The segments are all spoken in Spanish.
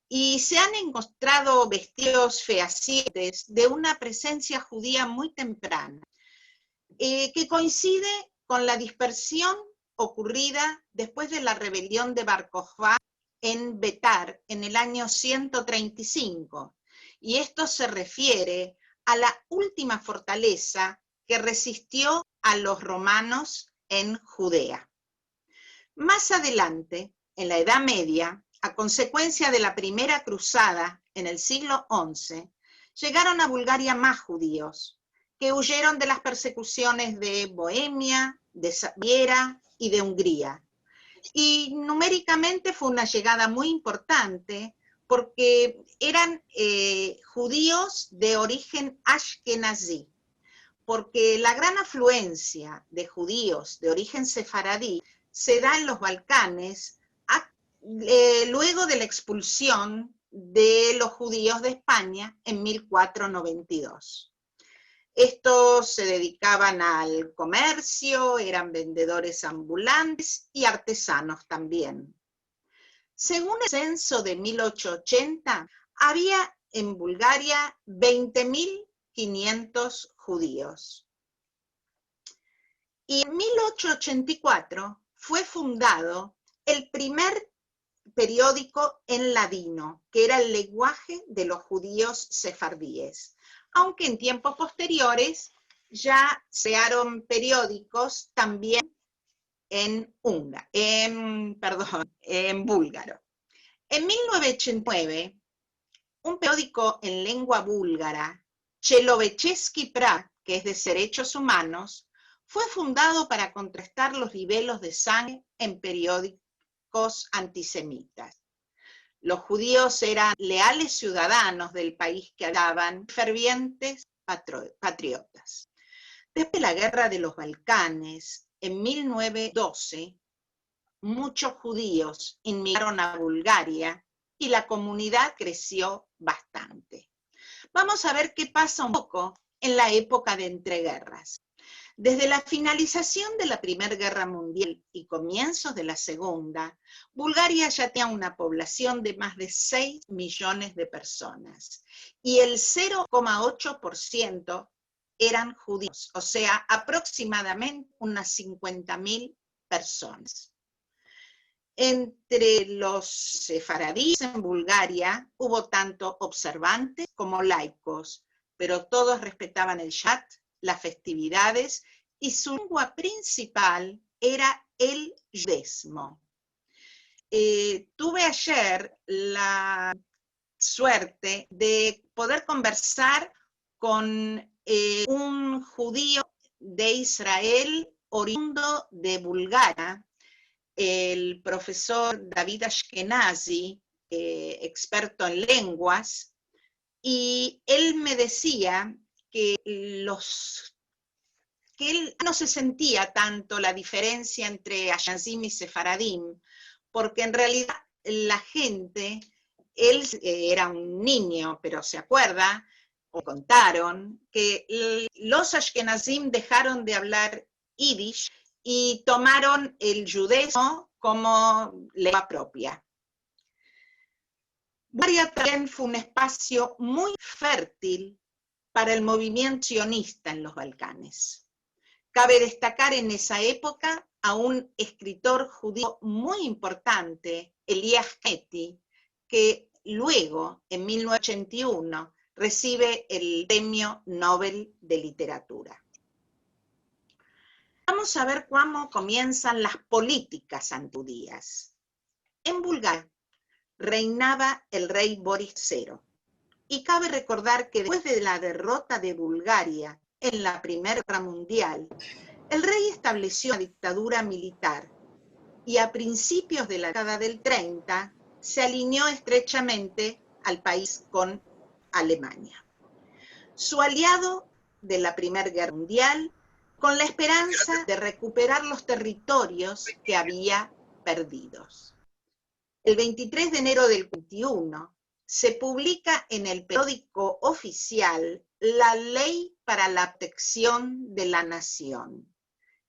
y se han encontrado vestidos fehacientes de una presencia judía muy temprana, que coincide con la dispersión ocurrida después de la rebelión de Bar Kokhba en Betar en el año 135, y esto se refiere a la última fortaleza que resistió a los romanos en Judea. Más adelante, en la Edad Media, a consecuencia de la primera cruzada en el siglo XI, llegaron a Bulgaria más judíos, que huyeron de las persecuciones de Bohemia, de Baviera y de Hungría. Y numéricamente fue una llegada muy importante porque eran judíos de origen ashkenazí, porque la gran afluencia de judíos de origen sefaradí se da en los Balcanes luego de la expulsión de los judíos de España en 1492. Estos se dedicaban al comercio, eran vendedores ambulantes y artesanos también. Según el censo de 1880, había en Bulgaria 20.500 judíos. Y en 1884 fue fundado el primer periódico en ladino, que era el lenguaje de los judíos sefardíes, aunque en tiempos posteriores ya se crearon periódicos también en búlgaro. En 1989, un periódico en lengua búlgara, Chelovechesky Prav, que es de derechos humanos, fue fundado para contrastar los libelos de sangre en periódicos antisemitas. Los judíos eran leales ciudadanos del país que hablaban, fervientes patriotas. Después de la Guerra de los Balcanes, en 1912, muchos judíos inmigraron a Bulgaria y la comunidad creció bastante. Vamos a ver qué pasa un poco en la época de entreguerras. Desde la finalización de la Primera Guerra Mundial y comienzos de la Segunda, Bulgaria ya tenía una población de más de 6 millones de personas y el 0,8% eran judíos, o sea, aproximadamente unas 50.000 personas. Entre los sefaradíes en Bulgaria hubo tanto observantes como laicos, pero todos respetaban el Shabbat, las festividades, y su lengua principal era el judaísmo. Tuve ayer la suerte de poder conversar con un judío de Israel oriundo de Bulgaria, el profesor David Ashkenazi, experto en lenguas, y él me decía que él no se sentía tanto la diferencia entre Ashkenazim y Sefaradim, porque en realidad la gente, él era un niño, pero se acuerda, o contaron, que los Ashkenazim dejaron de hablar Yiddish y tomaron el judaísmo como lengua propia. Bulgaria también fue un espacio muy fértil para el movimiento sionista en los Balcanes. Cabe destacar en esa época a un escritor judío muy importante, Elias Keti, que luego, en 1981, recibe el Premio Nobel de Literatura. Vamos a ver cómo comienzan las políticas antijudías. En Bulgaria reinaba el rey Boris II, y cabe recordar que después de la derrota de Bulgaria en la Primera Guerra Mundial, el rey estableció una dictadura militar y a principios de la década del 30 se alineó estrechamente al país con Alemania, su aliado de la Primera Guerra Mundial, con la esperanza de recuperar los territorios que había perdidos. El 23 de enero del 21 se publica en el periódico oficial la Ley para la Protección de la Nación.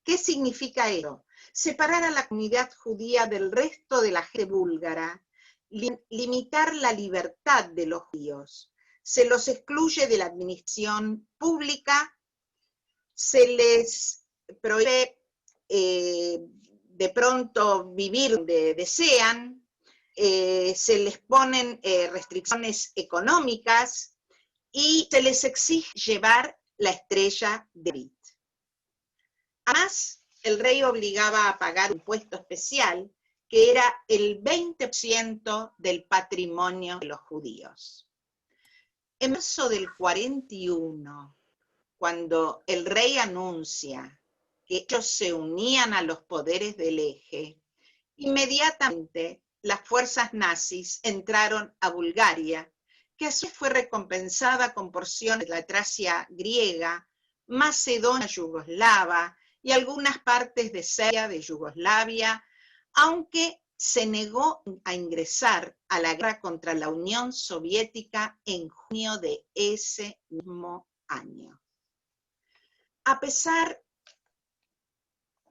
¿Qué significa eso? Separar a la comunidad judía del resto de la gente búlgara, limitar la libertad de los judíos. Se los excluye de la administración pública, se les prohíbe de pronto vivir donde desean, se les ponen restricciones económicas y se les exige llevar la estrella de David. Además, el rey obligaba a pagar un impuesto especial que era el 20% del patrimonio de los judíos. En marzo del 41, cuando el rey anuncia que ellos se unían a los poderes del eje, inmediatamente las fuerzas nazis entraron a Bulgaria, que así fue recompensada con porciones de la Tracia griega, Macedonia yugoslava y algunas partes de Serbia, de Yugoslavia, aunque se negó a ingresar a la guerra contra la Unión Soviética en junio de ese mismo año. A pesar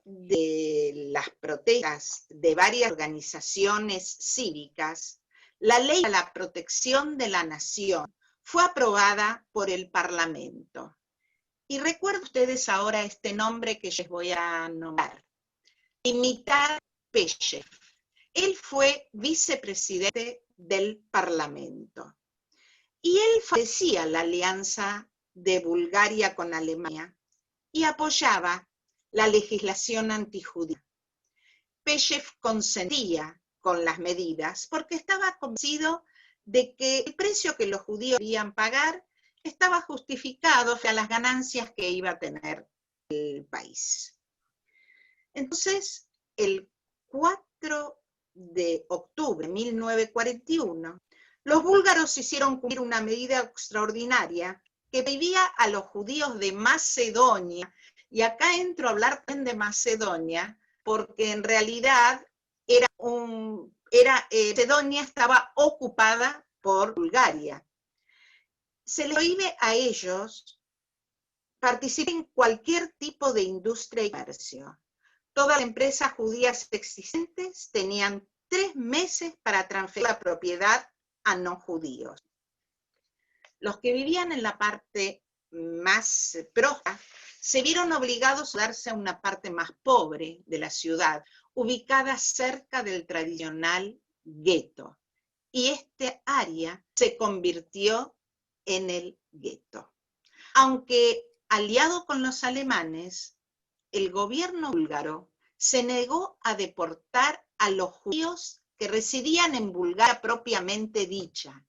de las protestas de varias organizaciones cívicas, la ley para la protección de la nación fue aprobada por el Parlamento. Y recuerden ustedes ahora este nombre que les voy a nombrar, Dimitar Peshev. Él fue vicepresidente del Parlamento. Y él favorecía la alianza de Bulgaria con Alemania y apoyaba la legislación antijudía. Peshev consentía con las medidas porque estaba convencido de que el precio que los judíos debían pagar estaba justificado a las ganancias que iba a tener el país. Entonces, el 4 de octubre de 1941, los búlgaros hicieron cumplir una medida extraordinaria que prohibía a los judíos de Macedonia, y acá entro a hablar de Macedonia, porque en realidad Macedonia estaba ocupada por Bulgaria. Se les prohíbe a ellos participar en cualquier tipo de industria y comercio. Todas las empresas judías existentes tenían 3 meses para transferir la propiedad a no judíos. Los que vivían en la parte más próspera se vieron obligados a darse a una parte más pobre de la ciudad, ubicada cerca del tradicional gueto. Y este área se convirtió en el gueto. Aunque aliado con los alemanes, el gobierno búlgaro se negó a deportar a los judíos que residían en Bulgaria propiamente dicha.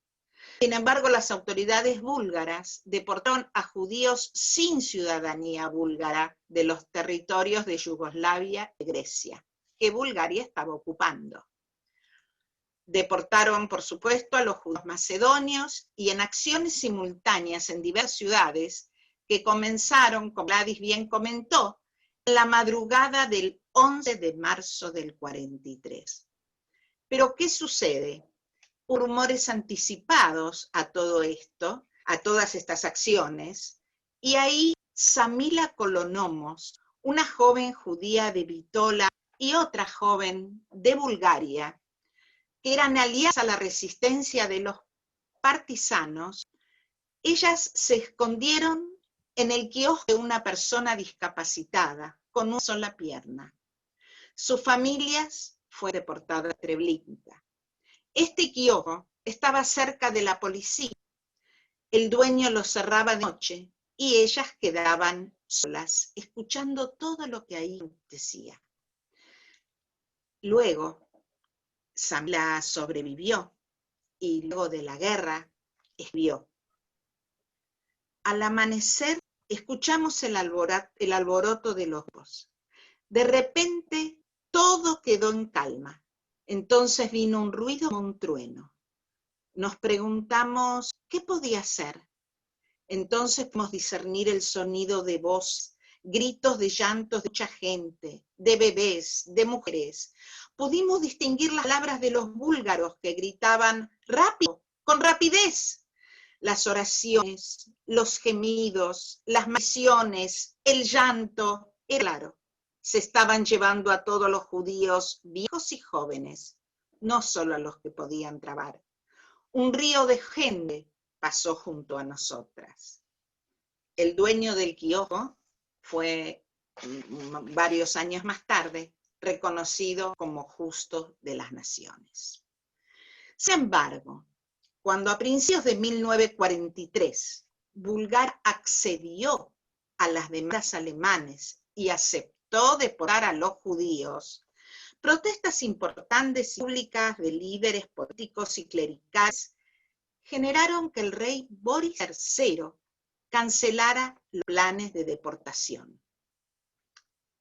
Sin embargo, las autoridades búlgaras deportaron a judíos sin ciudadanía búlgara de los territorios de Yugoslavia y Grecia, que Bulgaria estaba ocupando. Deportaron, por supuesto, a los judíos macedonios y en acciones simultáneas en diversas ciudades que comenzaron, como Gladys bien comentó, en la madrugada del 11 de marzo del 43. Pero, ¿qué sucede? Hubo rumores anticipados a todo esto, a todas estas acciones, y ahí Samila Kolonomos, una joven judía de Bitola y otra joven de Bulgaria, que eran aliadas a la resistencia de los partisanos, ellas se escondieron en el kiosco de una persona discapacitada, con una sola pierna. Sus familias fueron deportadas a Treblinka. Este kiosco estaba cerca de la policía. El dueño lo cerraba de noche y ellas quedaban solas, escuchando todo lo que ahí decía. Luego, Samila sobrevivió y luego de la guerra escribió. Al amanecer escuchamos el alboroto de los lobos. De repente todo quedó en calma. Entonces vino un ruido como un trueno. Nos preguntamos qué podía ser. Entonces pudimos discernir el sonido de voz, gritos de llantos de mucha gente, de bebés, de mujeres. Pudimos distinguir las palabras de los búlgaros que gritaban rápido, con rapidez. Las oraciones, los gemidos, las maldiciones, el llanto, era claro. Se estaban llevando a todos los judíos, viejos y jóvenes, no solo a los que podían trabar. Un río de gente pasó junto a nosotras. El dueño del kiosco fue, varios años más tarde, reconocido como justo de las naciones. Sin embargo, cuando a principios de 1943 Bulgaria accedió a las demandas alemanes y aceptó deportar a los judíos, protestas importantes y públicas de líderes políticos y clericales generaron que el rey Boris III cancelara los planes de deportación.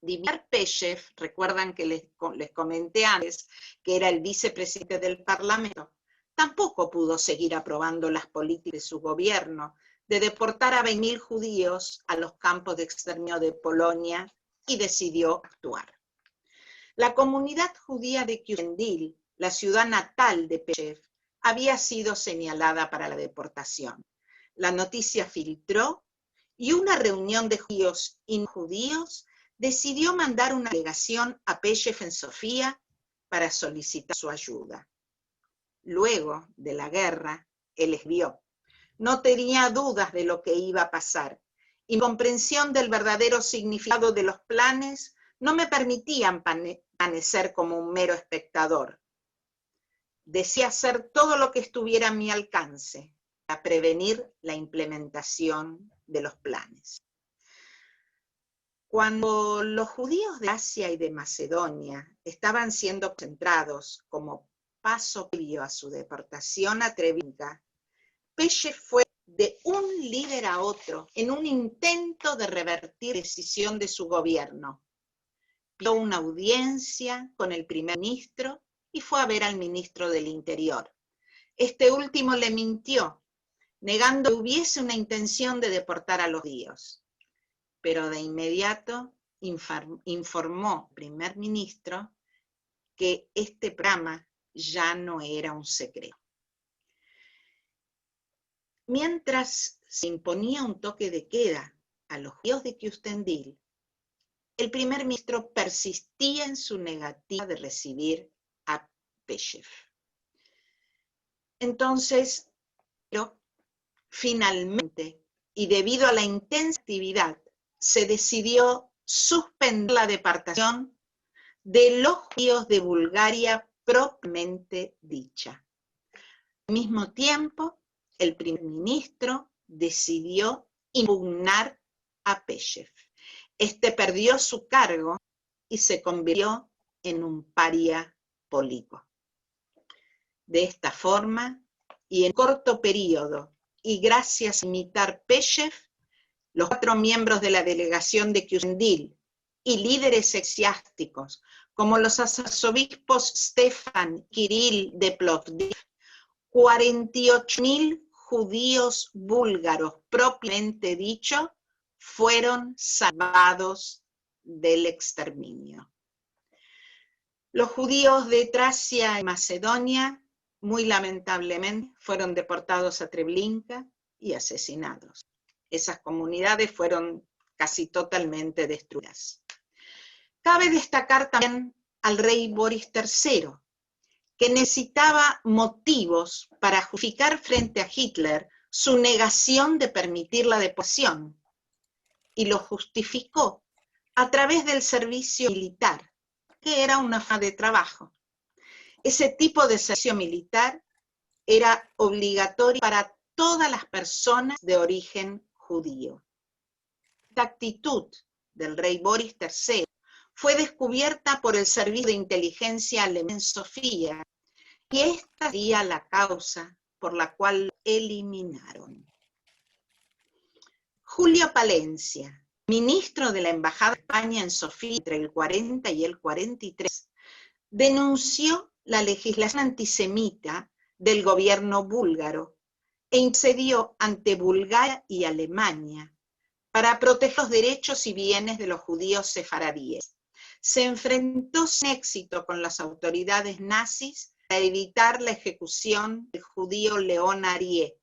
Dimitar Peshev, recuerdan que les comenté antes que era el vicepresidente del Parlamento, tampoco pudo seguir aprobando las políticas de su gobierno de deportar a 20.000 judíos a los campos de exterminio de Polonia y decidió actuar. La comunidad judía de Kyustendil, la ciudad natal de Peshev, había sido señalada para la deportación. La noticia filtró y una reunión de judíos y no judíos decidió mandar una delegación a Peshev en Sofía para solicitar su ayuda. Luego de la guerra, él les vio. No tenía dudas de lo que iba a pasar, y mi comprensión del verdadero significado de los planes no me permitían permanecer como un mero espectador. Deseé hacer todo lo que estuviera a mi alcance para prevenir la implementación de los planes. Cuando los judíos de Asia y de Macedonia estaban siendo concentrados como paso previo a su deportación a Treblinka, Peshev fue de un líder a otro en un intento de revertir la decisión de su gobierno. Pidió una audiencia con el primer ministro y fue a ver al ministro del Interior. Este último le mintió, negando que hubiese una intención de deportar a los judíos. Pero de inmediato informó al primer ministro que este programa ya no era un secreto. Mientras se imponía un toque de queda a los judíos de Kyustendil, el primer ministro persistía en su negativa de recibir a Peshev. Entonces, pero finalmente, y debido a la intensa actividad, se decidió suspender la deportación de los judíos de Bulgaria propiamente dicha. Al mismo tiempo, el primer ministro decidió impugnar a Peshev. Este perdió su cargo y se convirtió en un paria político. De esta forma, y en corto periodo, y gracias a imitar Peshev, los 4 miembros de la delegación de Kyustendil y líderes eclesiásticos, como los arzobispos Stefan y Kirill de Plovdiv, 48.000 judíos búlgaros propiamente dicho, fueron salvados del exterminio. Los judíos de Tracia y Macedonia, muy lamentablemente, fueron deportados a Treblinka y asesinados. Esas comunidades fueron casi totalmente destruidas. Cabe destacar también al rey Boris III, que necesitaba motivos para justificar frente a Hitler su negación de permitir la deportación, y lo justificó a través del servicio militar, que era una forma de trabajo. Ese tipo de servicio militar era obligatorio para todas las personas de origen judío. Esta actitud del rey Boris III fue descubierta por el servicio de inteligencia alemán en Sofía, y esta sería la causa por la cual lo eliminaron. Julio Palencia, ministro de la Embajada de España en Sofía entre el 40 y el 43, denunció la legislación antisemita del gobierno búlgaro e intercedió ante Bulgaria y Alemania para proteger los derechos y bienes de los judíos sefaradíes. Se enfrentó sin éxito con las autoridades nazis para evitar la ejecución del judío León Arié,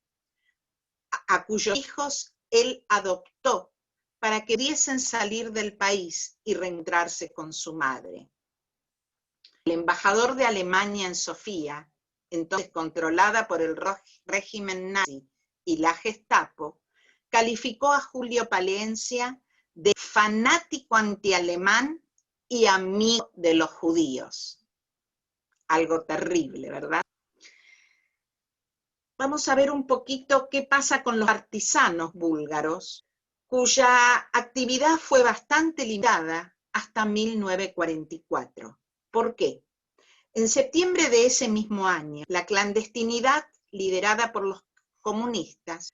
a cuyos hijos él adoptó para que pudiesen salir del país y reencontrarse con su madre. El embajador de Alemania en Sofía, entonces controlada por el régimen nazi y la Gestapo, calificó a Julio Palencia de fanático antialemán y amigo de los judíos. Algo terrible, ¿verdad? Vamos a ver un poquito qué pasa con los partisanos búlgaros, cuya actividad fue bastante limitada hasta 1944. ¿Por qué? En septiembre de ese mismo año, la clandestinidad, liderada por los comunistas,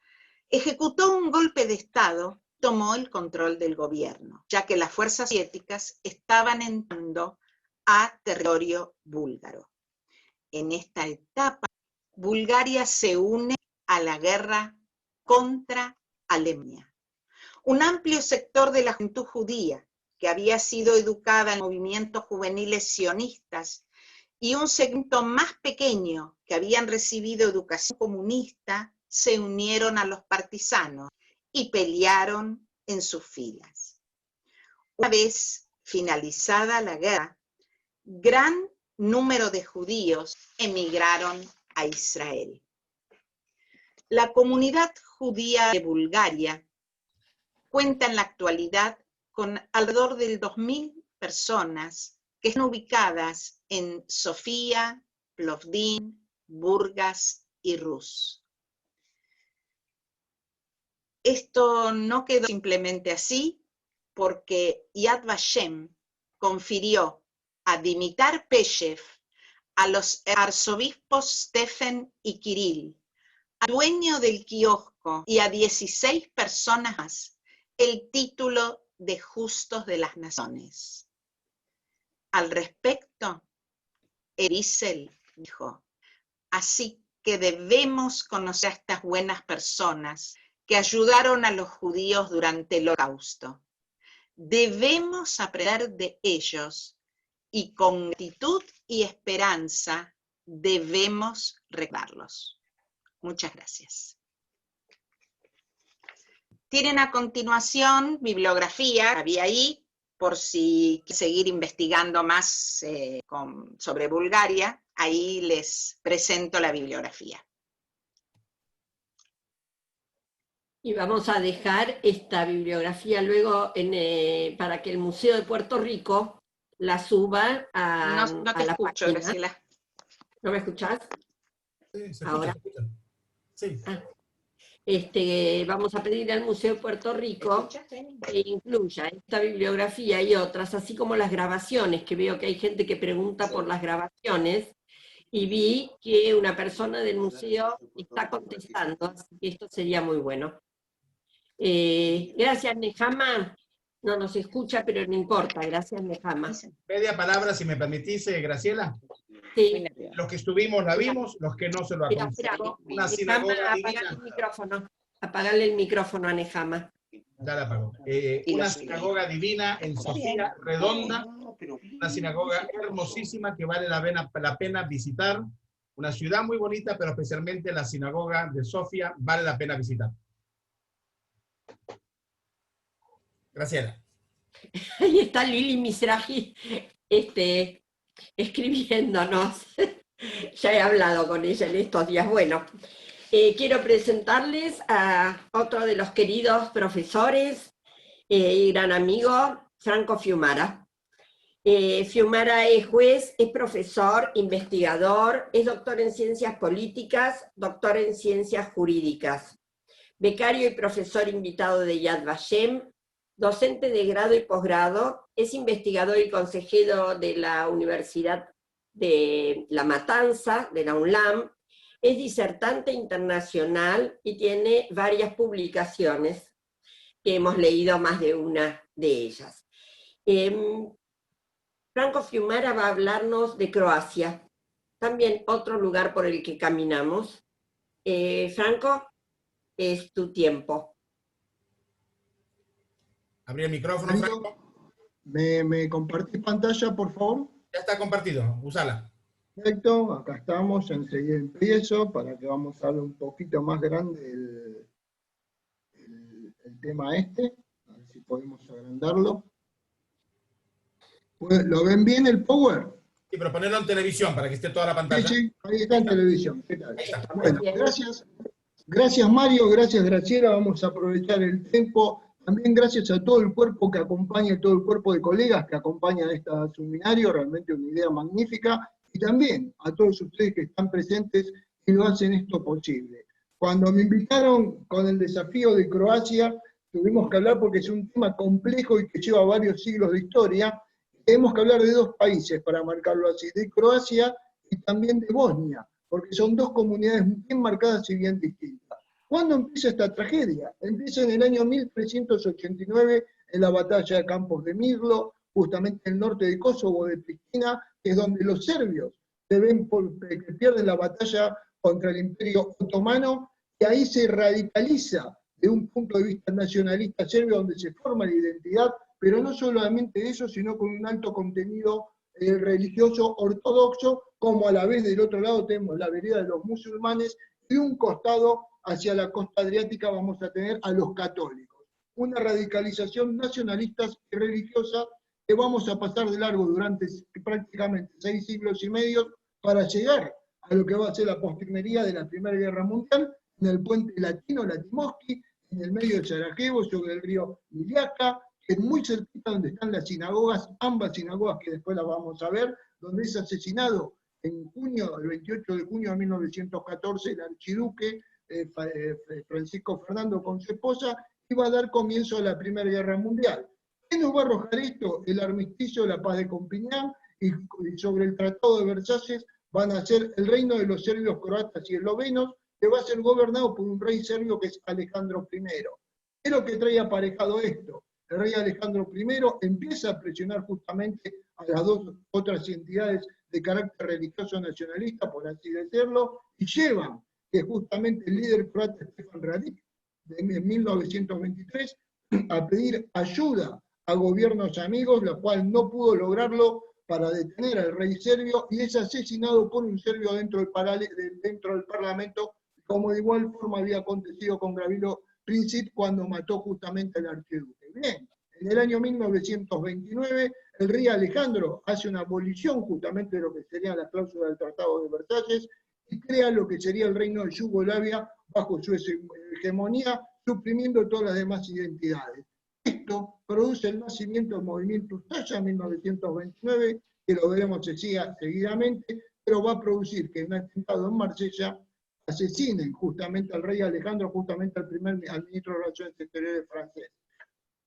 ejecutó un golpe de Estado, tomó el control del gobierno, ya que las fuerzas soviéticas estaban entrando a territorio búlgaro. En esta etapa, Bulgaria se une a la guerra contra Alemania. Un amplio sector de la juventud judía, que había sido educada en movimientos juveniles sionistas, y un segmento más pequeño, que habían recibido educación comunista, se unieron a los partisanos y pelearon en sus filas. Una vez finalizada la guerra, gran número de judíos emigraron a Israel. La comunidad judía de Bulgaria cuenta en la actualidad con alrededor de 2.000 personas que están ubicadas en Sofía, Plovdiv, Burgas y Rus. Esto no quedó simplemente así, porque Yad Vashem confirió a Dimitar Peshev, a los arzobispos Stephen y Kirill, al dueño del kiosco y a 16 personas más, el título de Justos de las Naciones. Al respecto, Erisel dijo: así que debemos conocer a estas buenas personas que ayudaron a los judíos durante el Holocausto. Debemos aprender de ellos y con gratitud y esperanza debemos recordarlos. Muchas gracias. Tienen a continuación bibliografía, había ahí, por si quieren seguir investigando más sobre Bulgaria, ahí les presento la bibliografía. Y vamos a dejar esta bibliografía luego para que el Museo de Puerto Rico la suba a, no te a la escucho, página. Graciela. ¿No me escuchás? Sí, se ahora. escucha. Sí. Vamos a pedir al Museo de Puerto Rico que incluya esta bibliografía y otras, así como las grabaciones, que veo que hay gente que pregunta por las grabaciones, y vi que una persona del museo está contestando, así que esto sería muy bueno. Gracias, Nehama. No nos escucha, pero no importa. Gracias, Nehama. Media palabra, si me permitís, Graciela. Sí. Los que estuvimos la vimos, los que no se lo aconsejo. Una sinagoga divina. Apagale el micrófono a Nehama. Ya la apagó. Una sinagoga divina en Sofía, redonda. Una sinagoga hermosísima que vale la pena visitar. Una ciudad muy bonita, pero especialmente la sinagoga de Sofía vale la pena visitar. Graciela. Ahí está Lili Mizrahi escribiéndonos. Ya he hablado con ella en estos días. Bueno, quiero presentarles a otro de los queridos profesores y gran amigo, Franco Fiumara. Fiumara es juez, es profesor, investigador, es doctor en ciencias políticas, doctor en ciencias jurídicas, becario y profesor invitado de Yad Vashem, docente de grado y posgrado, es investigador y consejero de la Universidad de La Matanza, de la UNLAM, es disertante internacional y tiene varias publicaciones que hemos leído más de una de ellas. Franco Fiumara va a hablarnos de Croacia, también otro lugar por el que caminamos. Franco, es tu tiempo. Abrí el micrófono, Franco. ¿Me compartís pantalla, por favor? Ya está compartido, úsala. Perfecto, acá estamos, enseguida empiezo, para que vamos a hablar un poquito más grande el tema este, a ver si podemos agrandarlo. ¿Lo ven bien el power? Sí, pero ponerlo en televisión para que esté toda la pantalla. Sí, sí, ahí está en televisión. ¿Qué tal? Ahí está. Bueno, gracias. Gracias Mario, gracias Graciela, vamos a aprovechar el tiempo. También gracias a todo el cuerpo que acompaña, todo el cuerpo de colegas que acompañan este seminario, realmente una idea magnífica. Y también a todos ustedes que están presentes y lo hacen esto posible. Cuando me invitaron con el desafío de Croacia, tuvimos que hablar porque es un tema complejo y que lleva varios siglos de historia. Tenemos que hablar de dos países, para marcarlo así, de Croacia y también de Bosnia, porque son dos comunidades bien marcadas y bien distintas. ¿Cuándo empieza esta tragedia? Empieza en el año 1389, en la batalla de Campos de Mirlo, justamente en el norte de Kosovo, de Pristina, que es donde los serbios se ven que pierden la batalla contra el Imperio Otomano, y ahí se radicaliza de un punto de vista nacionalista serbio, donde se forma la identidad, pero no solamente eso, sino con un alto contenido religioso ortodoxo, como a la vez del otro lado tenemos la vereda de los musulmanes, y de un costado hacia la costa adriática vamos a tener a los católicos. Una radicalización nacionalista y religiosa que vamos a pasar de largo durante prácticamente 6 siglos y medio para llegar a lo que va a ser la postrimería de la Primera Guerra Mundial, en el puente latino, Latimoski, en el medio de Sarajevo, sobre el río Miliaca, que es muy cerquita donde están las sinagogas, ambas sinagogas que después las vamos a ver, donde es asesinado en junio, el 28 de junio de 1914, el archiduque Francisco Fernando con su esposa, y va a dar comienzo a la Primera Guerra Mundial. ¿Qué nos va a arrojar esto? El armisticio, la paz de Compiñán, y sobre el Tratado de Versalles van a ser el reino de los serbios, croatas y eslovenos, que va a ser gobernado por un rey serbio que es Alejandro I. ¿Qué es lo que trae aparejado esto? El rey Alejandro I empieza a presionar justamente a las dos otras entidades de carácter religioso nacionalista, por así decirlo, y llevan que justamente el líder croata Stefan Radić, en 1923, a pedir ayuda a gobiernos amigos, lo cual no pudo lograrlo para detener al rey serbio, y es asesinado por un serbio dentro del Parlamento, como de igual forma había acontecido con Gavrilo Princip cuando mató justamente al archiduque. Bien, en el año 1929, el rey Alejandro hace una abolición justamente de lo que sería la cláusula del Tratado de Versalles y crea lo que sería el reino de Yugoslavia bajo su hegemonía, suprimiendo todas las demás identidades. Esto produce el nacimiento del movimiento Ustaša en 1929, que lo veremos seguidamente, pero va a producir que en un atentado en Marsella asesinen justamente al rey Alejandro, justamente al ministro de Relaciones Exteriores francés,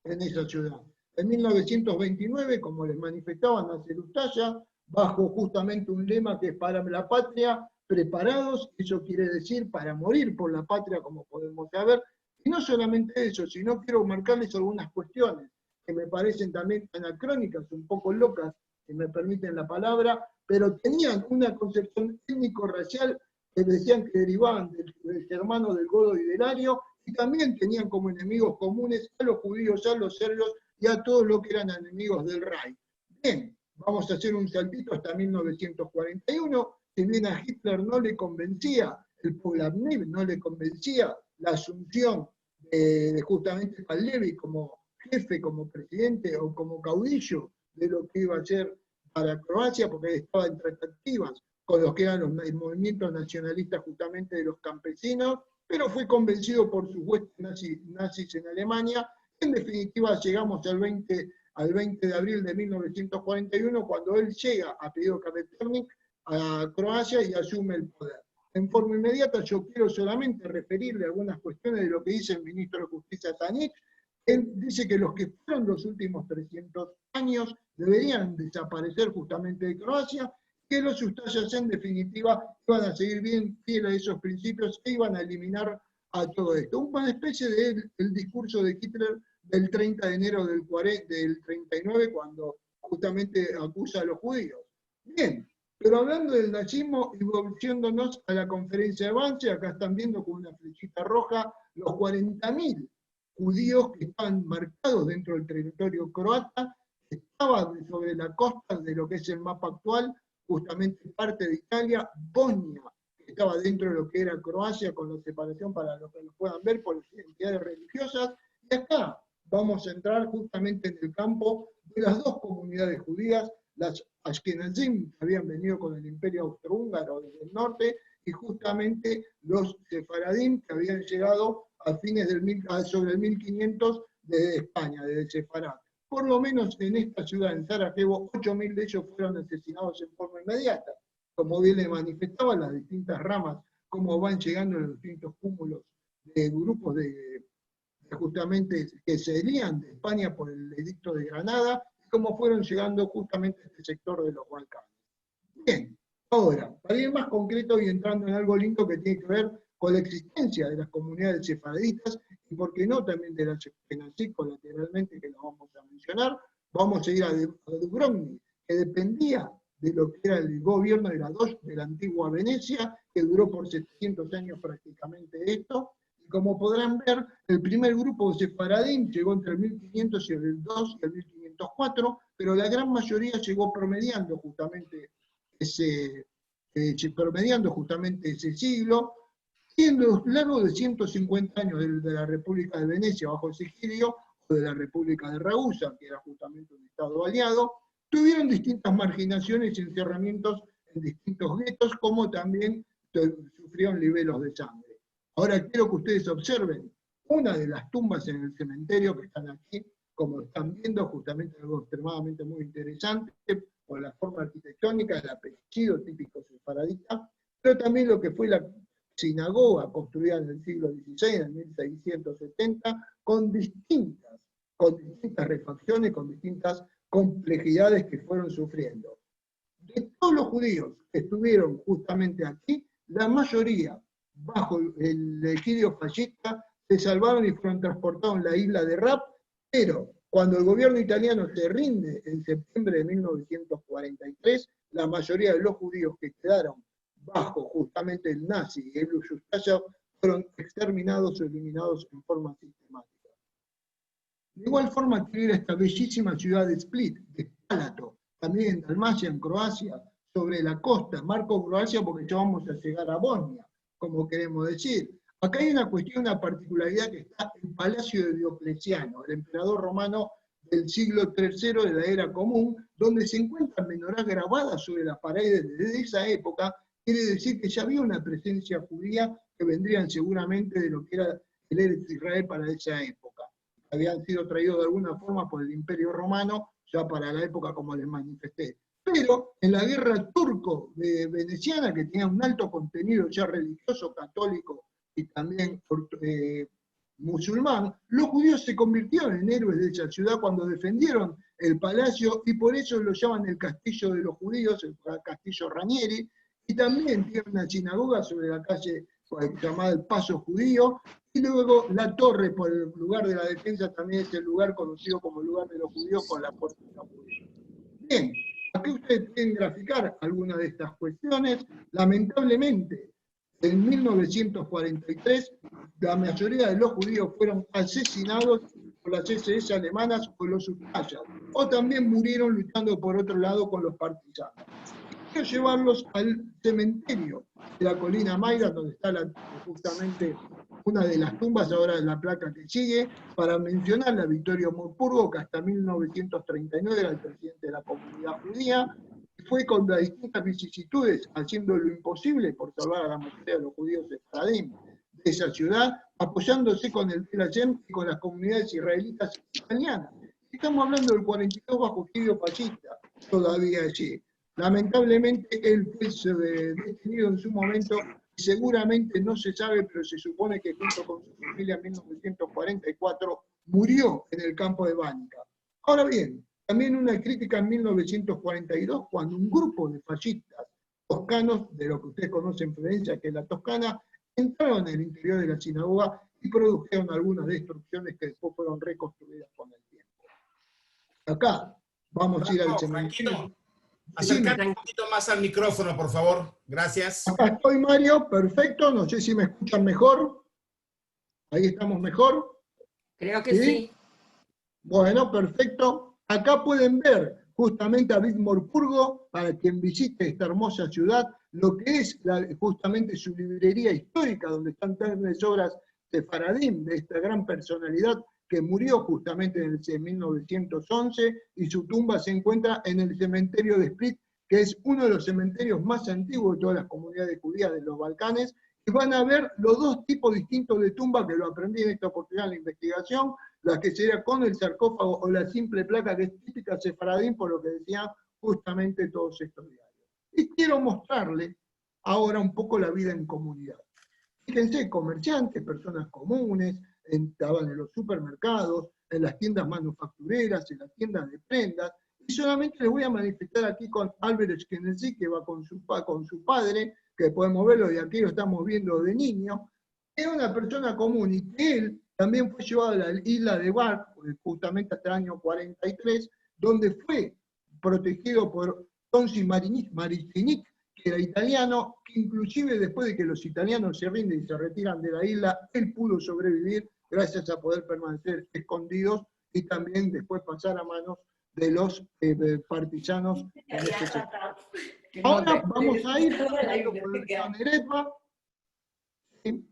en esa ciudad. En 1929, como les manifestaban, nace el Ustaša, bajo justamente un lema que es para la patria, preparados, eso quiere decir para morir por la patria, como podemos saber. Y no solamente eso, sino quiero marcarles algunas cuestiones que me parecen también anacrónicas, un poco locas, si me permiten la palabra, pero tenían una concepción étnico-racial que decían que derivaban del germano, del godo y del ario, y también tenían como enemigos comunes a los judíos, a los serbios y a todos los que eran enemigos del Reich. Bien, vamos a hacer un saltito hasta 1941, si bien a Hitler no le convencía, el Polarnib no le convencía la asunción de justamente Palevi como jefe, como presidente o como caudillo de lo que iba a ser para Croacia, porque estaba en tratativas con los que eran los movimientos nacionalistas justamente de los campesinos, pero fue convencido por sus huestes nazis en Alemania. En definitiva, llegamos al 20 de abril de 1941, cuando él llega a pedido de Kameternik a Croacia y asume el poder. En forma inmediata, yo quiero solamente referirle algunas cuestiones de lo que dice el ministro de Justicia Tanić. Él dice que los que fueron los últimos 300 años deberían desaparecer justamente de Croacia, que los Ustašas en definitiva iban a seguir bien fieles a esos principios e iban a eliminar a todo esto. Una especie del discurso de Hitler del 30 de enero del 39, cuando justamente acusa a los judíos. Bien, pero hablando del nazismo y volviéndonos a la conferencia de Wannsee, acá están viendo con una flechita roja los 40.000 judíos que estaban marcados dentro del territorio croata, estaban sobre la costa de lo que es el mapa actual, justamente parte de Italia, Bosnia, que estaba dentro de lo que era Croacia, con la separación para los que lo puedan ver por las identidades religiosas, y acá vamos a entrar justamente en el campo de las dos comunidades judías, las Ashkenazim, que habían venido con el imperio austrohúngaro desde el norte, y justamente los sefaradim, que habían llegado a fines sobre el 1500 desde España, desde Sefarad. Por lo menos en esta ciudad, en Sarajevo, 8.000 de ellos fueron asesinados en forma inmediata. Como bien le manifestaban las distintas ramas, cómo van llegando los distintos cúmulos de grupos justamente que se salían de España por el edicto de Granada, y cómo fueron llegando justamente a este sector de los Balcanes. Bien, ahora, para ir más concreto y entrando en algo lindo que tiene que ver con la existencia de las comunidades sefaraditas, y por qué no también de las ashkenazí colateralmente, que lo vamos a mencionar, vamos a ir a Dubrovnik, que dependía de lo que era el gobierno de la DOS, de la antigua Venecia, que duró por 700 años prácticamente esto. Y como podrán ver, el primer grupo de sefaradín llegó entre el 1500 y el 2 y el 1504, pero la gran mayoría llegó promediando justamente ese siglo, siendo largo de 150 años de la República de Venecia bajo Sigilio, o de la República de Ragusa, que era justamente un estado aliado, tuvieron distintas marginaciones y encerramientos en distintos guetos, como también sufrieron libelos de sangre. Ahora quiero que ustedes observen una de las tumbas en el cementerio que están aquí, como están viendo, justamente algo extremadamente muy interesante, por la forma arquitectónica, el apellido típico sefaradita, pero también lo que fue la sinagoga construida en el siglo XVI, en 1670, con distintas refacciones, con distintas complejidades que fueron sufriendo. De todos los judíos que estuvieron justamente aquí, la mayoría, bajo el egidio fascista, se salvaron y fueron transportados en la isla de Rap, pero cuando el gobierno italiano se rinde en septiembre de 1943, la mayoría de los judíos que quedaron bajo justamente el nazi y el Yugoslavia fueron exterminados o eliminados en forma sistemática. De igual forma, adquirir esta bellísima ciudad de Split, de Spalato, también en Dalmacia, en Croacia, sobre la costa, marco Croacia porque ya vamos a llegar a Bosnia, como queremos decir. Acá hay una cuestión, una particularidad, que está el Palacio de Diocleciano, el emperador romano del siglo III de la Era Común, donde se encuentran menorás grabadas sobre las paredes desde esa época. Quiere decir que ya había una presencia judía que vendrían seguramente de lo que era el Eretz Israel para esa época. Habían sido traídos de alguna forma por el Imperio Romano, ya para la época como les manifesté. Pero en la guerra turco-veneciana, que tenía un alto contenido ya religioso, católico y también musulmán, los judíos se convirtieron en héroes de esa ciudad cuando defendieron el palacio, y por eso lo llaman el castillo de los judíos, el castillo Ranieri, y también tiene una sinagoga sobre la calle llamada el Paso Judío, y luego la torre, por el lugar de la defensa, también es el lugar conocido como el lugar de los judíos con la puerta judía. Bien, aquí ustedes pueden graficar algunas de estas cuestiones. Lamentablemente, en 1943, la mayoría de los judíos fueron asesinados por las SS alemanas o los Uspayas, o también murieron luchando por otro lado con los partisanos. Quiero llevarlos al cementerio de la colina Mayra, donde está justamente una de las tumbas, ahora en la placa que sigue, para mencionar a Vittorio Morpurgo, que hasta 1939 era el presidente de la comunidad judía, y fue con las distintas vicisitudes, haciendo lo imposible por salvar a la mayoría de los judíos de Sefaradim de esa ciudad, apoyándose con el Beit Hashem y con las comunidades israelitas italianas. Estamos hablando del 42 bajo egidio fascista, todavía allí. Lamentablemente, él fue detenido en su momento, y seguramente no se sabe, pero se supone que junto con su familia en 1944 murió en el campo de Bánica. Ahora bien, también una crítica en 1942, cuando un grupo de fascistas toscanos, de lo que ustedes conocen en Florencia, que es la Toscana, entraron en el interior de la sinagoga y produjeron algunas destrucciones que después fueron reconstruidas con el tiempo. Acá vamos a ir al cementerio. Acércate un poquito más al micrófono, por favor. Gracias. Acá estoy, Mario. Perfecto. No sé si me escuchan mejor. Ahí estamos mejor. Creo que sí. Bueno, perfecto. Acá pueden ver justamente a Beit Morpurgo, para quien visite esta hermosa ciudad, lo que es justamente su librería histórica, donde están tales obras de Faradim, de esta gran personalidad que murió justamente en 1911, y su tumba se encuentra en el cementerio de Split, que es uno de los cementerios más antiguos de todas las comunidades judías de los Balcanes, y van a ver los dos tipos distintos de tumba, que lo aprendí en esta oportunidad en la investigación, la que sería con el sarcófago o la simple placa, que es típica sefaradín, por lo que decían justamente todos estos diarios. Y quiero mostrarles ahora un poco la vida en comunidad. Fíjense, comerciantes, personas comunes, estaban en los supermercados, en las tiendas manufactureras, en las tiendas de prendas, y solamente les voy a manifestar aquí con Albert Ashkenazi, que va con su padre, que podemos verlo, y aquí lo estamos viendo de niño. Era una persona común, y que él también fue llevado a la isla de Bar, justamente hasta el año 43, donde fue protegido por Tonsi Maricinic, que era italiano, que inclusive después de que los italianos se rinden y se retiran de la isla, él pudo sobrevivir gracias a poder permanecer escondidos y también después pasar a manos de los partisanos en este sector. Ahora vamos a ir por el río Neretva, ¿sí?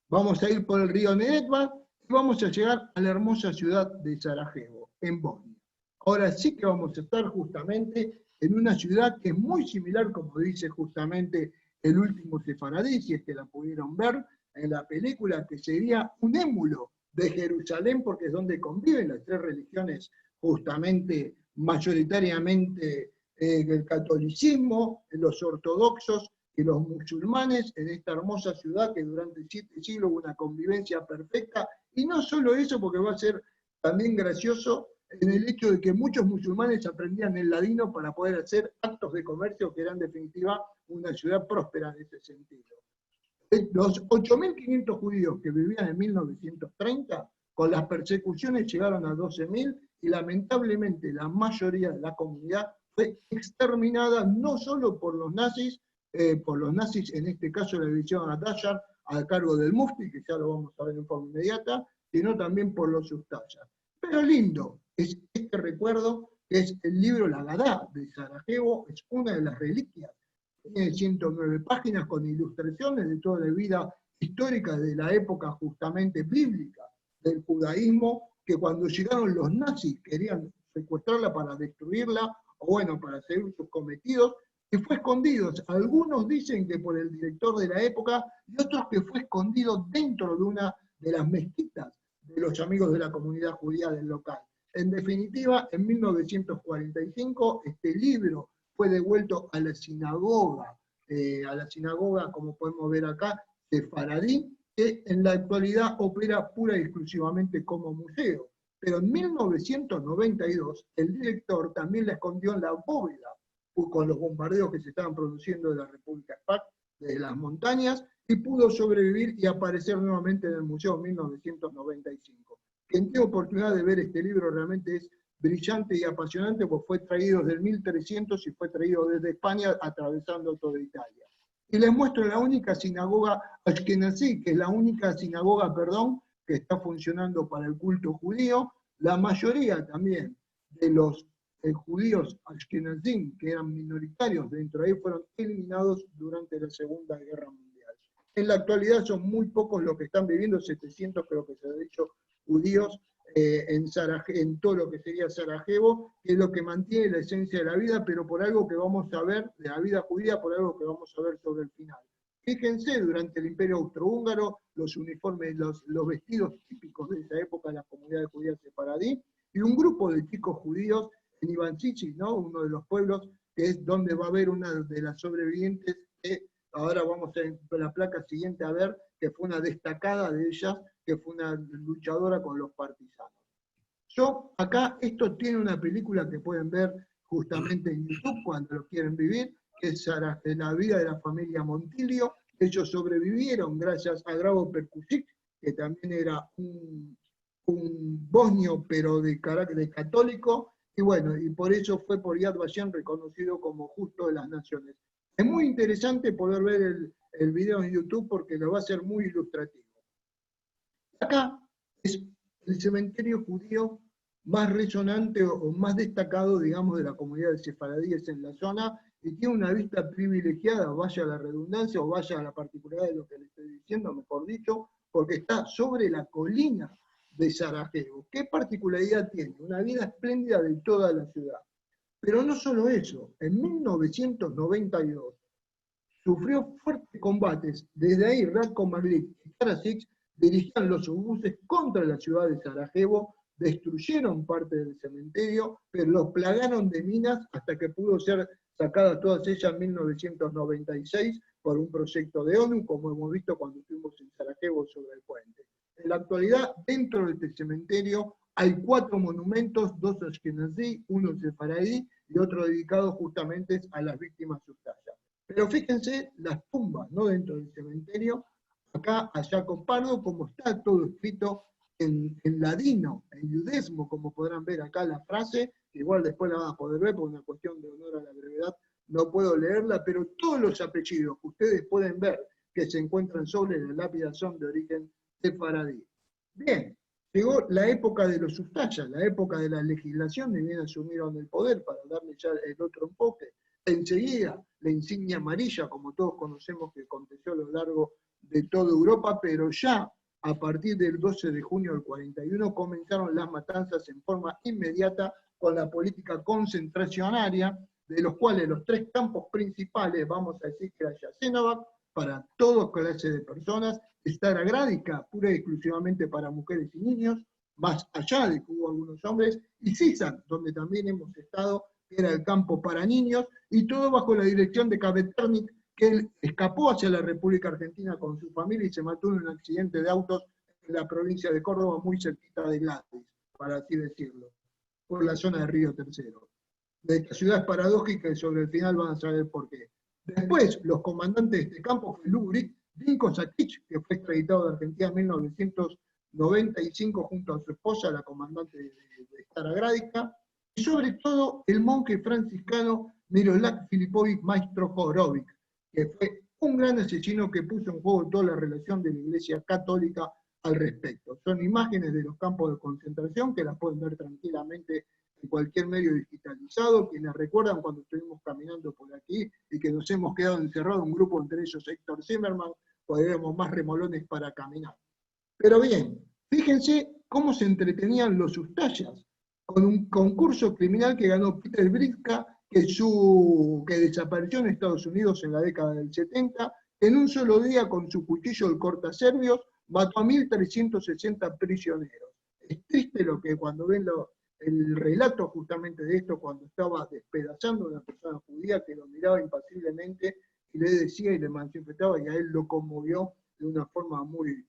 Vamos a ir por el río Neretva y vamos a llegar a la hermosa ciudad de Sarajevo, en Bosnia. Ahora sí que vamos a estar justamente en una ciudad que es muy similar, como dice justamente el último sefaradí, si es que la pudieron ver en la película, que sería un émulo de Jerusalén, porque es donde conviven las tres religiones, justamente mayoritariamente el catolicismo, los ortodoxos y los musulmanes, en esta hermosa ciudad que durante 7 siglos hubo una convivencia perfecta. Y no solo eso, porque va a ser también gracioso en el hecho de que muchos musulmanes aprendían el ladino para poder hacer actos de comercio, que eran en definitiva una ciudad próspera en ese sentido. Los 8.500 judíos que vivían en 1930, con las persecuciones llegaron a 12.000, y lamentablemente la mayoría de la comunidad fue exterminada no solo por los nazis en este caso la división Atayar, a cargo del Mufti, que ya lo vamos a ver en forma inmediata, sino también por los Ustayar. Pero lindo es este recuerdo, que es el libro La Gadá de Sarajevo, es una de las reliquias. Tiene 109 páginas con ilustraciones de toda la vida histórica de la época justamente bíblica del judaísmo, que cuando llegaron los nazis querían secuestrarla para destruirla, o bueno, para seguir sus cometidos, y fue escondido. Algunos dicen que por el director de la época, y otros que fue escondido dentro de una de las mezquitas de los amigos de la comunidad judía del local. En definitiva, en 1945, este libro fue devuelto a la sinagoga, como podemos ver acá, de Faradí, que en la actualidad opera pura y exclusivamente como museo. Pero en 1992, el director también la escondió en la bóveda, con los bombardeos que se estaban produciendo de la República Spark, de las montañas, y pudo sobrevivir y aparecer nuevamente en el museo en 1995. Quien tiene oportunidad de ver este libro realmente es brillante y apasionante, porque fue traído desde el 1300 y fue traído desde España, atravesando toda Italia. Y les muestro la única sinagoga Ashkenazí, que es la única sinagoga, que está funcionando para el culto judío. La mayoría también de los judíos ashkenazim, que eran minoritarios dentro de ahí, fueron eliminados durante la Segunda Guerra Mundial. En la actualidad son muy pocos los que están viviendo, 700 creo que se ha dicho, judíos en todo lo que sería Sarajevo, que es lo que mantiene la esencia de la vida, pero por algo que vamos a ver, de la vida judía, por algo que vamos a ver sobre el final. Fíjense, durante el Imperio Austrohúngaro, los uniformes, los vestidos típicos de esa época de las comunidades judías sefaradí, y un grupo de chicos judíos en Ivanchichi, ¿no? Uno de los pueblos, que es donde va a haber una de las sobrevivientes, que ahora vamos a la placa siguiente a ver, que fue una destacada de ellas, que fue una luchadora con los partisanos. Yo, acá, esto tiene una película que pueden ver justamente en YouTube cuando lo quieren vivir, que es la vida de la familia Montilio. Ellos sobrevivieron gracias a Grabo Perkusic, que también era un bosnio, pero de carácter católico, y bueno, y por eso fue por Yad Vashem reconocido como justo de las naciones. Es muy interesante poder ver el video en YouTube porque lo va a ser muy ilustrativo. Acá es el cementerio judío más resonante o más destacado, digamos, de la comunidad de sefaradíes en la zona, y tiene una vista privilegiada, vaya a la redundancia o vaya a la particularidad de lo que le estoy diciendo, mejor dicho, porque está sobre la colina de Sarajevo. ¿Qué particularidad tiene? Una vida espléndida de toda la ciudad. Pero no solo eso, en 1992 sufrió fuertes combates. Desde ahí Ratko Mladić y Karadzic dirigían los obuses contra la ciudad de Sarajevo, destruyeron parte del cementerio, pero los plagaron de minas hasta que pudo ser sacada todas ellas en 1996 por un proyecto de ONU, como hemos visto cuando estuvimos en Sarajevo sobre el puente. En la actualidad, dentro de este cementerio hay 4 monumentos, 2 ashkenazí, 1 sefaradí y otro dedicado justamente a las víctimas ustayas. Pero fíjense las tumbas, no dentro del cementerio, acá a Jacob Pardo, como está todo escrito en ladino, en yudesmo, como podrán ver acá la frase, que igual después la van a poder ver por una cuestión de honor a la brevedad, no puedo leerla, pero todos los apellidos que ustedes pueden ver que se encuentran sobre la lápida son de origen sefaradí. Bien, llegó la época de los ustayas, la época de la legislación, y bien asumieron el poder para darle ya el otro enfoque. Enseguida, la insignia amarilla, como todos conocemos, que aconteció a lo largo de toda Europa, pero ya a partir del 12 de junio del 41 comenzaron las matanzas en forma inmediata con la política concentracionaria, de los cuales los 3 campos principales, vamos a decir que era Jasenovac, para toda clase de personas, Stara Gradica, pura y exclusivamente para mujeres y niños, más allá de que hubo algunos hombres, y Sisak, donde también hemos estado, que era el campo para niños, y todo bajo la dirección de Kaveternik, que él escapó hacia la República Argentina con su familia y se mató en un accidente de autos en la provincia de Córdoba, muy cerquita de Gladys, para así decirlo, por la zona de Río Tercero. De esta ciudad es paradójica y sobre el final van a saber por qué. Después, los comandantes de este campo fue Lubrik, Dinko Sakic, que fue extraditado de Argentina en 1995 junto a su esposa, la comandante de Stara Gradica, y sobre todo el monje franciscano Miroslav Filipovich Maestro Jorovic, que fue un gran asesino que puso en juego toda la relación de la Iglesia Católica al respecto. Son imágenes de los campos de concentración que las pueden ver tranquilamente en cualquier medio digitalizado. Quienes recuerdan cuando estuvimos caminando por aquí y que nos hemos quedado encerrados, un grupo entre ellos Héctor Zimmerman, podríamos más remolones para caminar. Pero bien, fíjense cómo se entretenían los ustayas con un concurso criminal que ganó Peter Britka, que desapareció en Estados Unidos en la década del 70, en un solo día con su cuchillo el cortaservios, mató a 1.360 prisioneros. Es triste lo que cuando ven el relato justamente de esto, cuando estaba despedazando a una persona judía que lo miraba impasiblemente y le decía y le manifestaba, y a él lo conmovió de una forma muy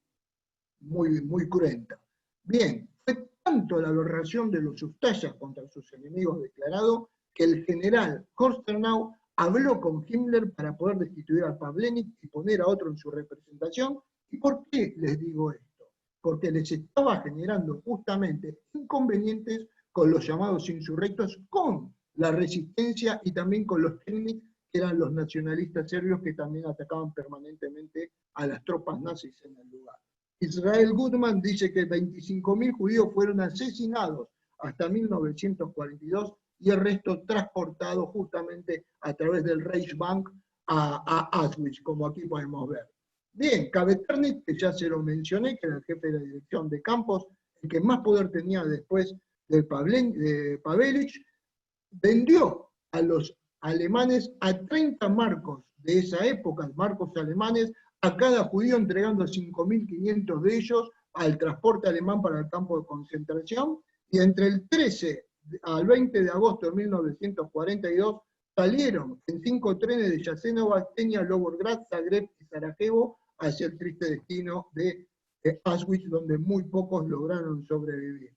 cruenta. Bien, fue tanto la aberración de los ustayas contra sus enemigos declarados que el general Horsternau habló con Himmler para poder destituir a Pavlenik y poner a otro en su representación. ¿Y por qué les digo esto? Porque les estaba generando justamente inconvenientes con los llamados insurrectos, con la resistencia y también con los técnicos, que eran los nacionalistas serbios que también atacaban permanentemente a las tropas nazis en el lugar. Israel Goodman dice que 25.000 judíos fueron asesinados hasta 1942 y el resto transportado justamente a través del Reichsbank a Auschwitz, como aquí podemos ver. Bien, Kaveternik, que ya se lo mencioné, que era el jefe de la dirección de campos, el que más poder tenía después de Pavelic, vendió a los alemanes a 30 marcos de esa época, marcos alemanes, a cada judío entregando 5.500 de ellos al transporte alemán para el campo de concentración, y entre el 13 al 20 de agosto de 1942 salieron en 5 trenes de Jasenovac, Tenia, Lovograd, Zagreb y Sarajevo hacia el triste destino de Auschwitz, donde muy pocos lograron sobrevivir.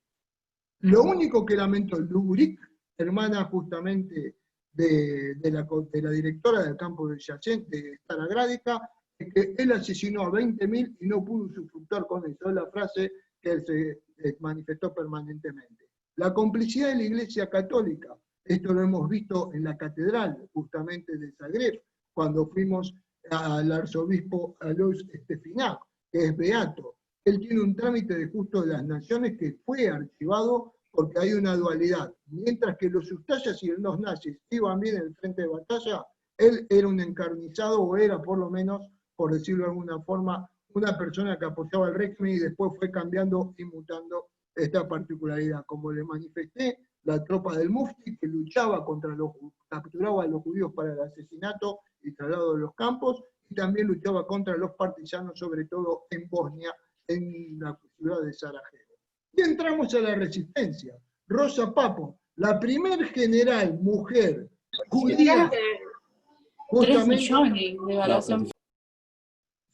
Lo único que lamentó Lubrik, hermana justamente de la directora del campo de Stara Gradica, es que él asesinó a 20.000 y no pudo usufructuar con eso. Es la frase que él se manifestó permanentemente. La complicidad de la Iglesia Católica, esto lo hemos visto en la catedral justamente de Zagreb, cuando fuimos al arzobispo Alois Stefinac, que es beato. Él tiene un trámite de justo de las naciones que fue archivado porque hay una dualidad. Mientras que los ustayas y los nazis iban bien en el frente de batalla, él era un encarnizado, o era por lo menos, por decirlo de alguna forma, una persona que apoyaba el régimen y después fue cambiando y mutando esta particularidad. Como le manifesté, la tropa del Mufti que luchaba capturaba a los judíos para el asesinato y traslado de los campos, y también luchaba contra los partisanos, sobre todo en Bosnia, en la ciudad de Sarajevo. Y entramos a la resistencia. Rosa Papo, la primer general mujer judía, justamente, 3 millones de evaluación.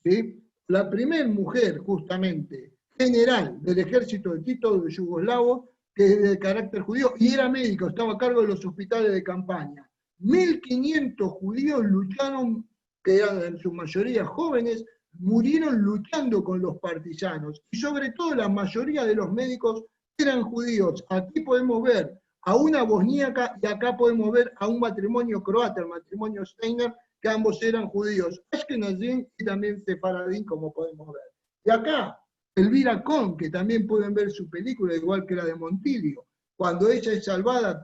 ¿sí? La primer mujer, justamente, general del ejército de Tito de Yugoslavo, que es de carácter judío, y era médico, estaba a cargo de los hospitales de campaña. 1.500 judíos lucharon, que eran en su mayoría jóvenes, murieron luchando con los partisanos, y sobre todo la mayoría de los médicos eran judíos. Aquí podemos ver a una bosníaca y acá podemos ver a un matrimonio croata, el matrimonio Steiner, que ambos eran judíos, Ashkenazim y también sefaradín, como podemos ver. Y acá, Elvira Kohn, que también pueden ver su película, igual que la de Montilio, cuando ella es salvada,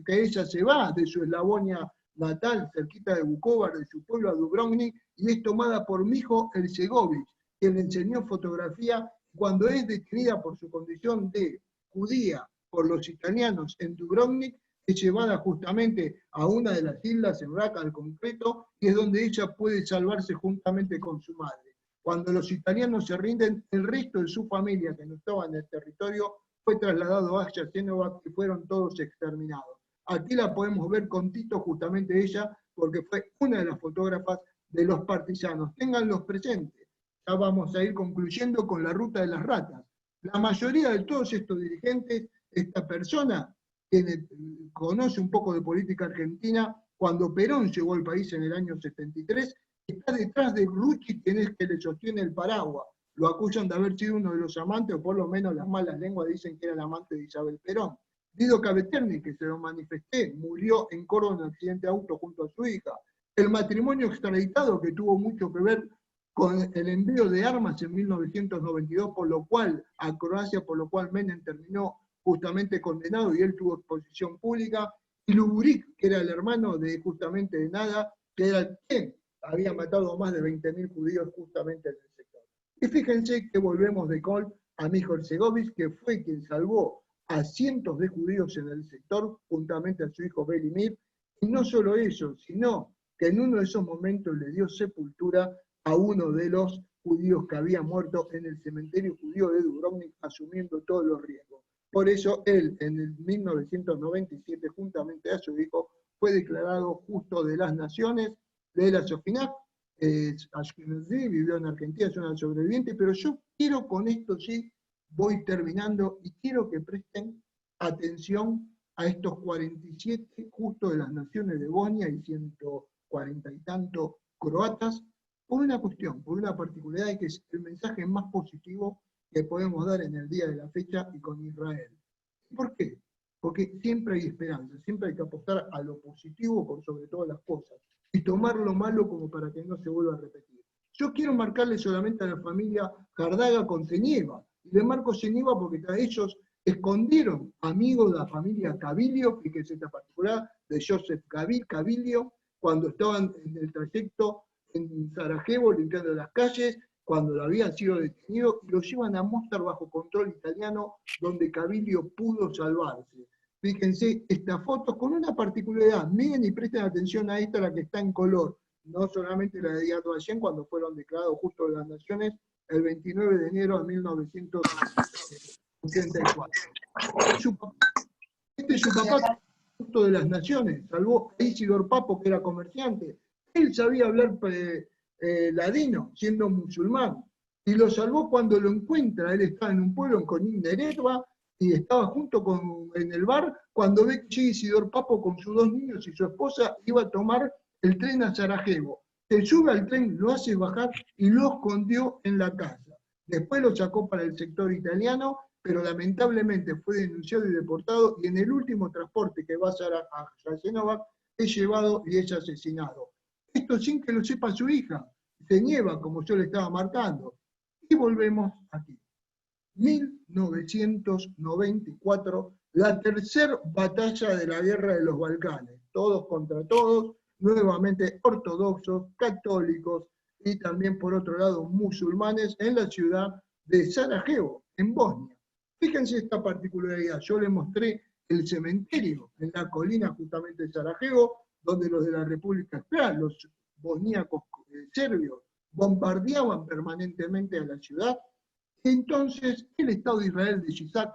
que ella se va de su Eslavonia natal, cerquita de Vukovar, de su pueblo a Dubrovnik, y es tomada por Mijo Herzegovich, quien le enseñó fotografía, cuando es detenida por su condición de judía por los italianos en Dubrovnik, es llevada justamente a una de las islas en Raqqa al concreto, y es donde ella puede salvarse juntamente con su madre. Cuando los italianos se rinden, el resto de su familia que no estaba en el territorio fue trasladado a Jasenovac y fueron todos exterminados. Aquí la podemos ver con Tito, justamente ella, porque fue una de las fotógrafas de los partisanos. Ténganlos presentes. Ya vamos a ir concluyendo con la ruta de las ratas. La mayoría de todos estos dirigentes, esta persona que conoce un poco de política argentina, cuando Perón llegó al país en el año 73, está detrás de Rucci, quien es que le sostiene el paraguas. Lo acusan de haber sido uno de los amantes, o por lo menos las malas lenguas dicen que era el amante de Isabel Perón. Guido Caveterni, que se lo manifesté, murió en Córdoba en un accidente de auto junto a su hija. El matrimonio extraditado, que tuvo mucho que ver con el envío de armas en 1992, por lo cual a Croacia, por lo cual Menem terminó justamente condenado y él tuvo exposición pública, y Luburik, que era el hermano de justamente de Nada, que era quien había matado a más de 20.000 judíos justamente en el sector. Y fíjense que volvemos de Kohl a Mijo Herzegovich, que fue quien salvó a cientos de judíos en el sector, juntamente a su hijo Belimir, y no solo eso, sino que en uno de esos momentos le dio sepultura a uno de los judíos que había muerto en el cementerio judío de Dubrovnik, asumiendo todos los riesgos. Por eso él, en el 1997, juntamente a su hijo, fue declarado justo de las naciones de la Sofinaf. Ashkenazi, vivió en Argentina, es una sobreviviente, pero yo quiero con esto, sí, voy terminando, y quiero que presten atención a estos 47 justo de las naciones de Bosnia y 140 y tanto croatas, por una cuestión, por una particularidad, que es el mensaje más positivo que podemos dar en el día de la fecha y con Israel. ¿Por qué? Porque siempre hay esperanza, siempre hay que apostar a lo positivo por sobre todas las cosas, y tomar lo malo como para que no se vuelva a repetir. Yo quiero marcarle solamente a la familia Jardaga con Cenieva, y le marco Cenieva porque ellos escondieron amigos de la familia Cabilio, que es esta particular, de Joseph Cabilio, cuando estaban en el trayecto en Sarajevo limpiando las calles, cuando habían sido detenidos, y lo llevan a Mostar bajo control italiano, donde Cabilio pudo salvarse. Fíjense esta foto con una particularidad, miren y presten atención a esta, la que está en color, no solamente la de Yad Vashem, cuando fueron declarados justo de las naciones el 29 de enero de 1984. Este es su papá justo de las naciones, salvó a Isidor Papo, que era comerciante. Él sabía hablar ladino, siendo musulmán, y lo salvó cuando lo encuentra. Él estaba en un pueblo en Conín de Ereba, y estaba junto en el bar, cuando ve que llega Isidor Papo con sus 2 niños y su esposa, iba a tomar el tren a Sarajevo. Se sube al tren, lo hace bajar y lo escondió en la casa. Después lo sacó para el sector italiano, pero lamentablemente fue denunciado y deportado, y en el último transporte que va a Jasenovac es llevado y es asesinado. Esto sin que lo sepa su hija, Cenieva, como yo le estaba marcando. Y volvemos aquí. 1994, la tercera batalla de la guerra de los Balcanes. Todos contra todos, nuevamente ortodoxos, católicos, y también por otro lado musulmanes en la ciudad de Sarajevo, en Bosnia. Fíjense esta particularidad, yo les mostré el cementerio en la colina justamente de Sarajevo, donde los de la República Federal, los bosníacos serbios, bombardeaban permanentemente a la ciudad. Entonces el Estado de Israel de Yitzhak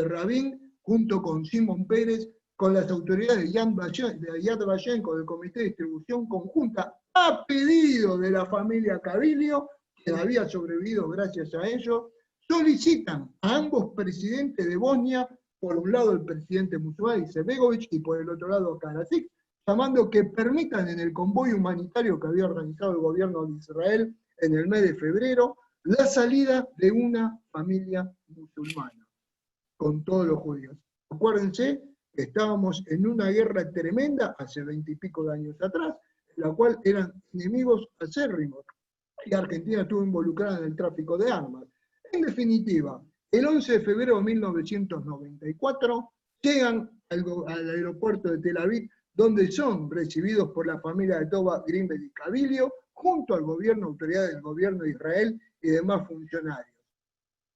Rabin, junto con Simón Pérez, con las autoridades de Yad Vashem, con el Comité de Distribución Conjunta, a pedido de la familia Kabilio, que había sobrevivido gracias a ello, solicitan a ambos presidentes de Bosnia, por un lado el presidente musulmán Izetbegovic y por el otro lado Karadzic, llamando que permitan en el convoy humanitario que había organizado el gobierno de Israel en el mes de febrero, la salida de una familia musulmana, con todos los judíos. Acuérdense que estábamos en una guerra tremenda, hace 20 y pico de años atrás, en la cual eran enemigos acérrimos, y Argentina estuvo involucrada en el tráfico de armas. En definitiva, el 11 de febrero de 1994 llegan al aeropuerto de Tel Aviv, donde son recibidos por la familia de Toba, Greenberg y Kabilio, junto al gobierno, autoridades del gobierno de Israel y demás funcionarios.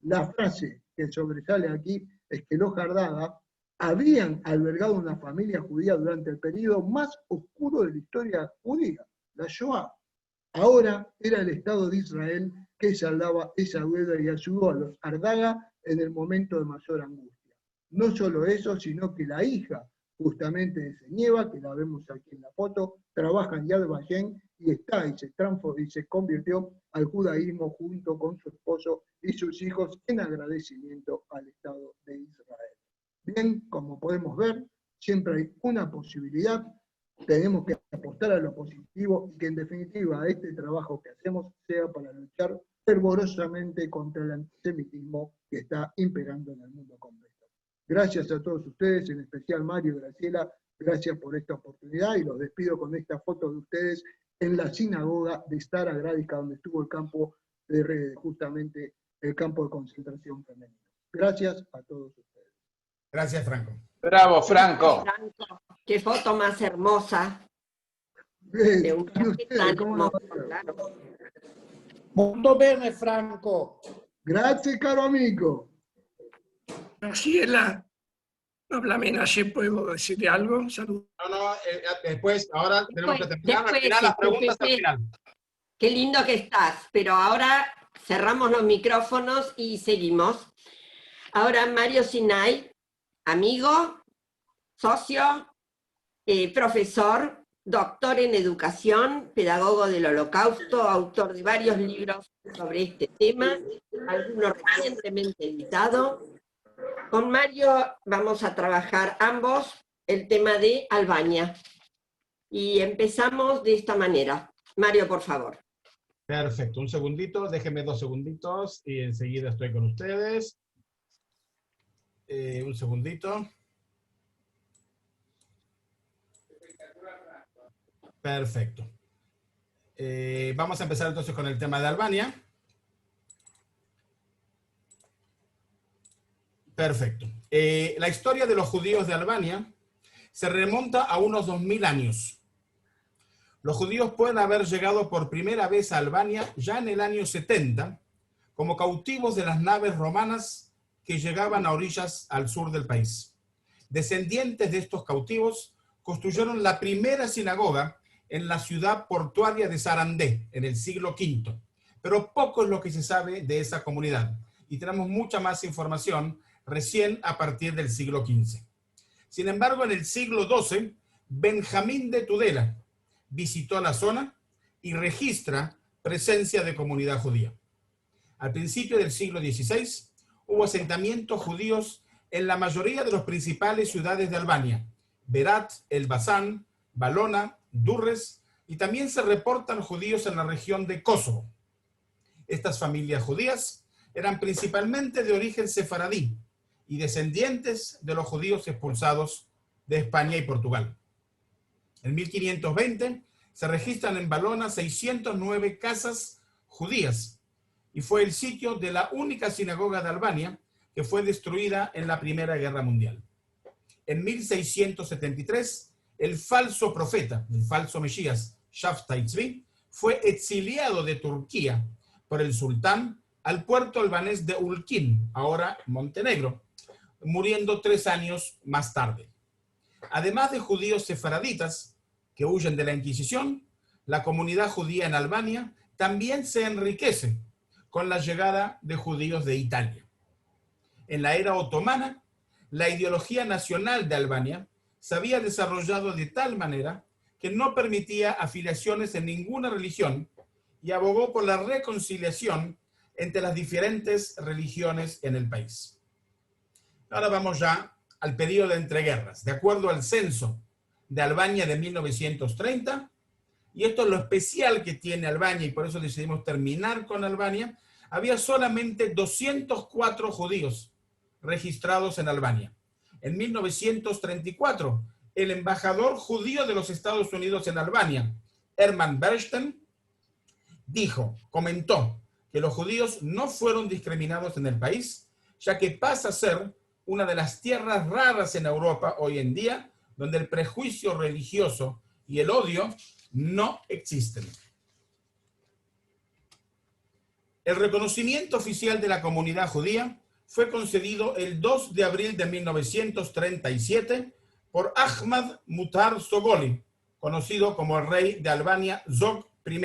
La frase que sobresale aquí es que los Jardaga habían albergado una familia judía durante el periodo más oscuro de la historia judía, la Shoah. Ahora era el Estado de Israel que saldaba esa deuda y ayudó a los Jardaga en el momento de mayor angustia. No solo eso, sino que la hija justamente de Señeva, que la vemos aquí en la foto, trabaja en Yad Vashem y se convirtió al judaísmo junto con su esposo y sus hijos en agradecimiento al Estado de Israel. Bien, como podemos ver, siempre hay una posibilidad, tenemos que apostar a lo positivo y que en definitiva este trabajo que hacemos sea para luchar fervorosamente contra el antisemitismo que está imperando en el mundo completo. Gracias a todos ustedes, en especial Mario y Graciela, gracias por esta oportunidad y los despido con esta foto de ustedes en la sinagoga de Stara Gradiška, donde estuvo el campo justamente el campo de concentración femenino. Gracias a todos ustedes. Gracias, Franco. Bravo, Franco. Qué foto más hermosa. De un viaje tan hermoso, claro. Molto bene, Franco. Grazie, caro amigo. Graciela, háblame, Naye, ¿puedo decirle algo? Saludos. No, después, ahora tenemos que terminar. Al final, las preguntas al final. Qué lindo que estás, pero ahora cerramos los micrófonos y seguimos. Ahora Mario Sinay, amigo, socio, profesor, doctor en educación, pedagogo del Holocausto, autor de varios libros sobre este tema, algunos recientemente editados. Con Mario vamos a trabajar ambos el tema de Albania. Y empezamos de esta manera. Mario, por favor. Perfecto, un segundito, déjenme 2 segunditos y enseguida estoy con ustedes. Un segundito. Perfecto. Vamos a empezar entonces con el tema de Albania. Perfecto. La historia de los judíos de Albania se remonta a unos 2000 años. Los judíos pueden haber llegado por primera vez a Albania ya en el año 70 como cautivos de las naves romanas que llegaban a orillas al sur del país. Descendientes de estos cautivos construyeron la primera sinagoga en la ciudad portuaria de Sarandé en el siglo V, pero poco es lo que se sabe de esa comunidad y tenemos mucha más información recién a partir del siglo XV. Sin embargo, en el siglo XII, Benjamín de Tudela visitó la zona y registra presencia de comunidad judía. Al principio del siglo XVI, hubo asentamientos judíos en la mayoría de las principales ciudades de Albania, Berat, Elbasan, Valona, Durres, y también se reportan judíos en la región de Kosovo. Estas familias judías eran principalmente de origen sefaradí y descendientes de los judíos expulsados de España y Portugal. En 1520 se registran en Valona 609 casas judías y fue el sitio de la única sinagoga de Albania que fue destruida en la Primera Guerra Mundial. En 1673, el falso profeta, el falso Mesías, Shaftai Tzvi, fue exiliado de Turquía por el sultán al puerto albanés de Ulkin, ahora Montenegro, muriendo 3 años más tarde. Además de judíos sefaraditas que huyen de la Inquisición, la comunidad judía en Albania también se enriquece con la llegada de judíos de Italia. En la era otomana, la ideología nacional de Albania se había desarrollado de tal manera que no permitía afiliaciones en ninguna religión y abogó por la reconciliación entre las diferentes religiones en el país. Ahora vamos ya al periodo de entreguerras. De acuerdo al censo de Albania de 1930, y esto es lo especial que tiene Albania, y por eso decidimos terminar con Albania, había solamente 204 judíos registrados en Albania. En 1934, el embajador judío de los Estados Unidos en Albania, Herman Bernstein, comentó que los judíos no fueron discriminados en el país, ya que pasa a ser una de las tierras raras en Europa hoy en día, donde el prejuicio religioso y el odio no existen. El reconocimiento oficial de la comunidad judía fue concedido el 2 de abril de 1937 por Ahmad Muhtar Sogoli, conocido como el rey de Albania Zog I,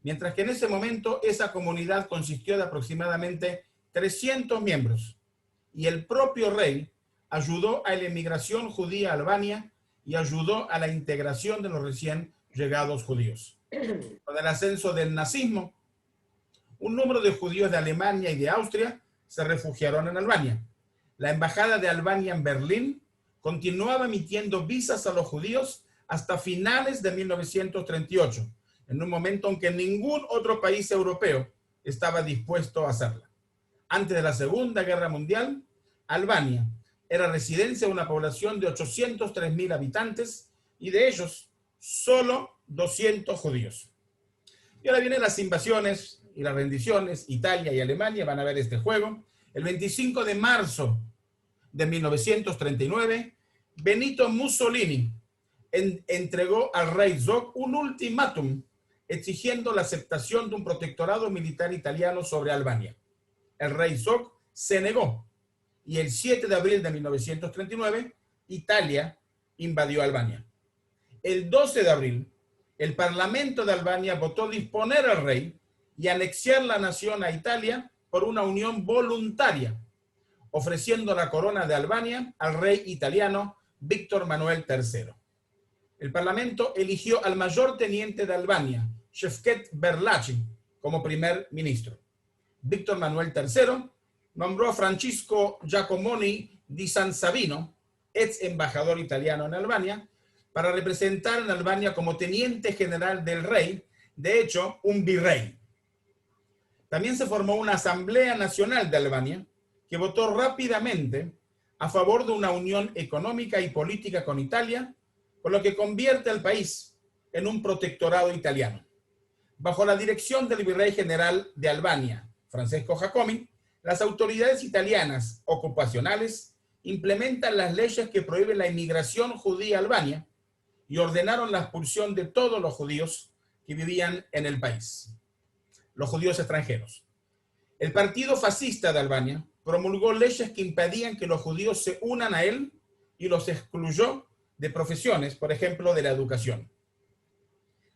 mientras que en ese momento esa comunidad consistió de aproximadamente 300 miembros, y el propio rey ayudó a la emigración judía a Albania y ayudó a la integración de los recién llegados judíos. Con el ascenso del nazismo, un número de judíos de Alemania y de Austria se refugiaron en Albania. La embajada de Albania en Berlín continuaba emitiendo visas a los judíos hasta finales de 1938, en un momento en que ningún otro país europeo estaba dispuesto a hacerla. Antes de la Segunda Guerra Mundial, Albania era residencia de una población de 803.000 habitantes y de ellos solo 200 judíos. Y ahora vienen las invasiones y las rendiciones. Italia y Alemania van a ver este juego. El 25 de marzo de 1939, Benito Mussolini entregó al rey Zog un ultimátum exigiendo la aceptación de un protectorado militar italiano sobre Albania. El rey Zog se negó y el 7 de abril de 1939, Italia invadió Albania. El 12 de abril, el Parlamento de Albania votó disponer al rey y anexar la nación a Italia por una unión voluntaria, ofreciendo la corona de Albania al rey italiano Víctor Manuel III. El Parlamento eligió al mayor teniente de Albania, Šefket Berlaci, como primer ministro. Víctor Manuel III nombró a Francisco Giacomoni di San Savino, ex embajador italiano en Albania, para representar en Albania como teniente general del rey, de hecho, un virrey. También se formó una Asamblea Nacional de Albania que votó rápidamente a favor de una unión económica y política con Italia, por lo que convierte al país en un protectorado italiano. Bajo la dirección del virrey general de Albania, Francesco Giacomi, las autoridades italianas ocupacionales implementan las leyes que prohíben la inmigración judía a Albania y ordenaron la expulsión de todos los judíos que vivían en el país, los judíos extranjeros. El Partido Fascista de Albania promulgó leyes que impedían que los judíos se unan a él y los excluyó de profesiones, por ejemplo, de la educación.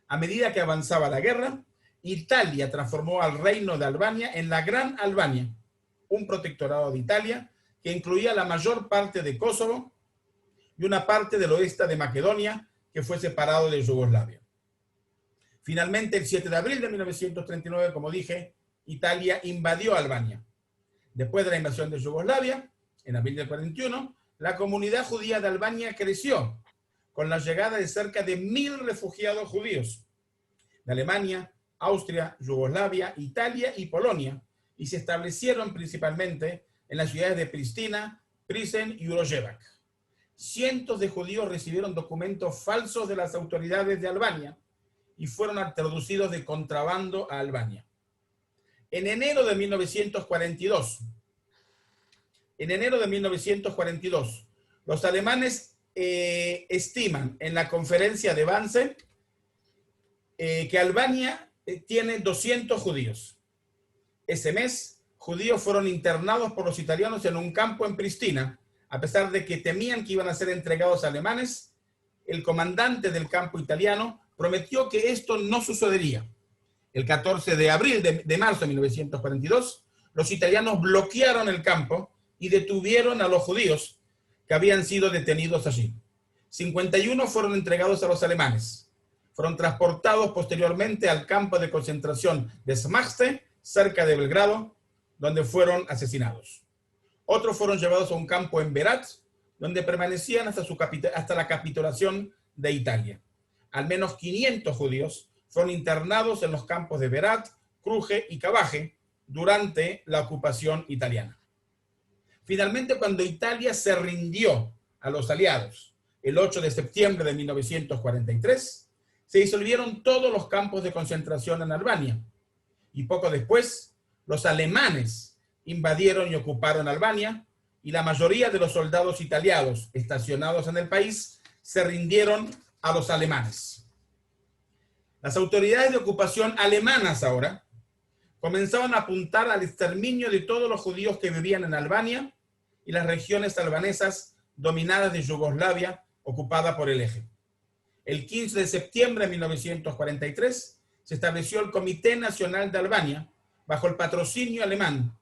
A medida que avanzaba la guerra, Italia transformó al reino de Albania en la Gran Albania, un protectorado de Italia que incluía la mayor parte de Kosovo y una parte del oeste de Macedonia, que fue separado de Yugoslavia. Finalmente, el 7 de abril de 1939, como dije, Italia invadió Albania. Después de la invasión de Yugoslavia, en abril del 41, la comunidad judía de Albania creció con la llegada de cerca de 1.000 refugiados judíos de Alemania, Austria, Yugoslavia, Italia y Polonia, y se establecieron principalmente en las ciudades de Pristina, Prisen y Urojevac. Cientos de judíos recibieron documentos falsos de las autoridades de Albania y fueron traducidos de contrabando a Albania. En enero de 1942, los alemanes estiman en la conferencia de Wannsee que Albania tiene 200 judíos. Ese mes, judíos fueron internados por los italianos en un campo en Pristina. A pesar de que temían que iban a ser entregados a alemanes, el comandante del campo italiano prometió que esto no sucedería. El 14 de marzo de 1942, los italianos bloquearon el campo y detuvieron a los judíos que habían sido detenidos allí. 51 fueron entregados a los alemanes. Fueron transportados posteriormente al campo de concentración de Smachte, cerca de Belgrado, donde fueron asesinados. Otros fueron llevados a un campo en Berat, donde permanecían hasta la capitulación de Italia. Al menos 500 judíos fueron internados en los campos de Berat, Cruje y Cavaje durante la ocupación italiana. Finalmente, cuando Italia se rindió a los aliados el 8 de septiembre de 1943, se disolvieron todos los campos de concentración en Albania. Y poco después, los alemanes invadieron y ocuparon Albania, y la mayoría de los soldados italianos estacionados en el país se rindieron a los alemanes. Las autoridades de ocupación alemanas ahora comenzaban a apuntar al exterminio de todos los judíos que vivían en Albania y las regiones albanesas dominadas de Yugoslavia, ocupada por el Eje. El 15 de septiembre de 1943 se estableció el Comité Nacional de Albania bajo el patrocinio alemán.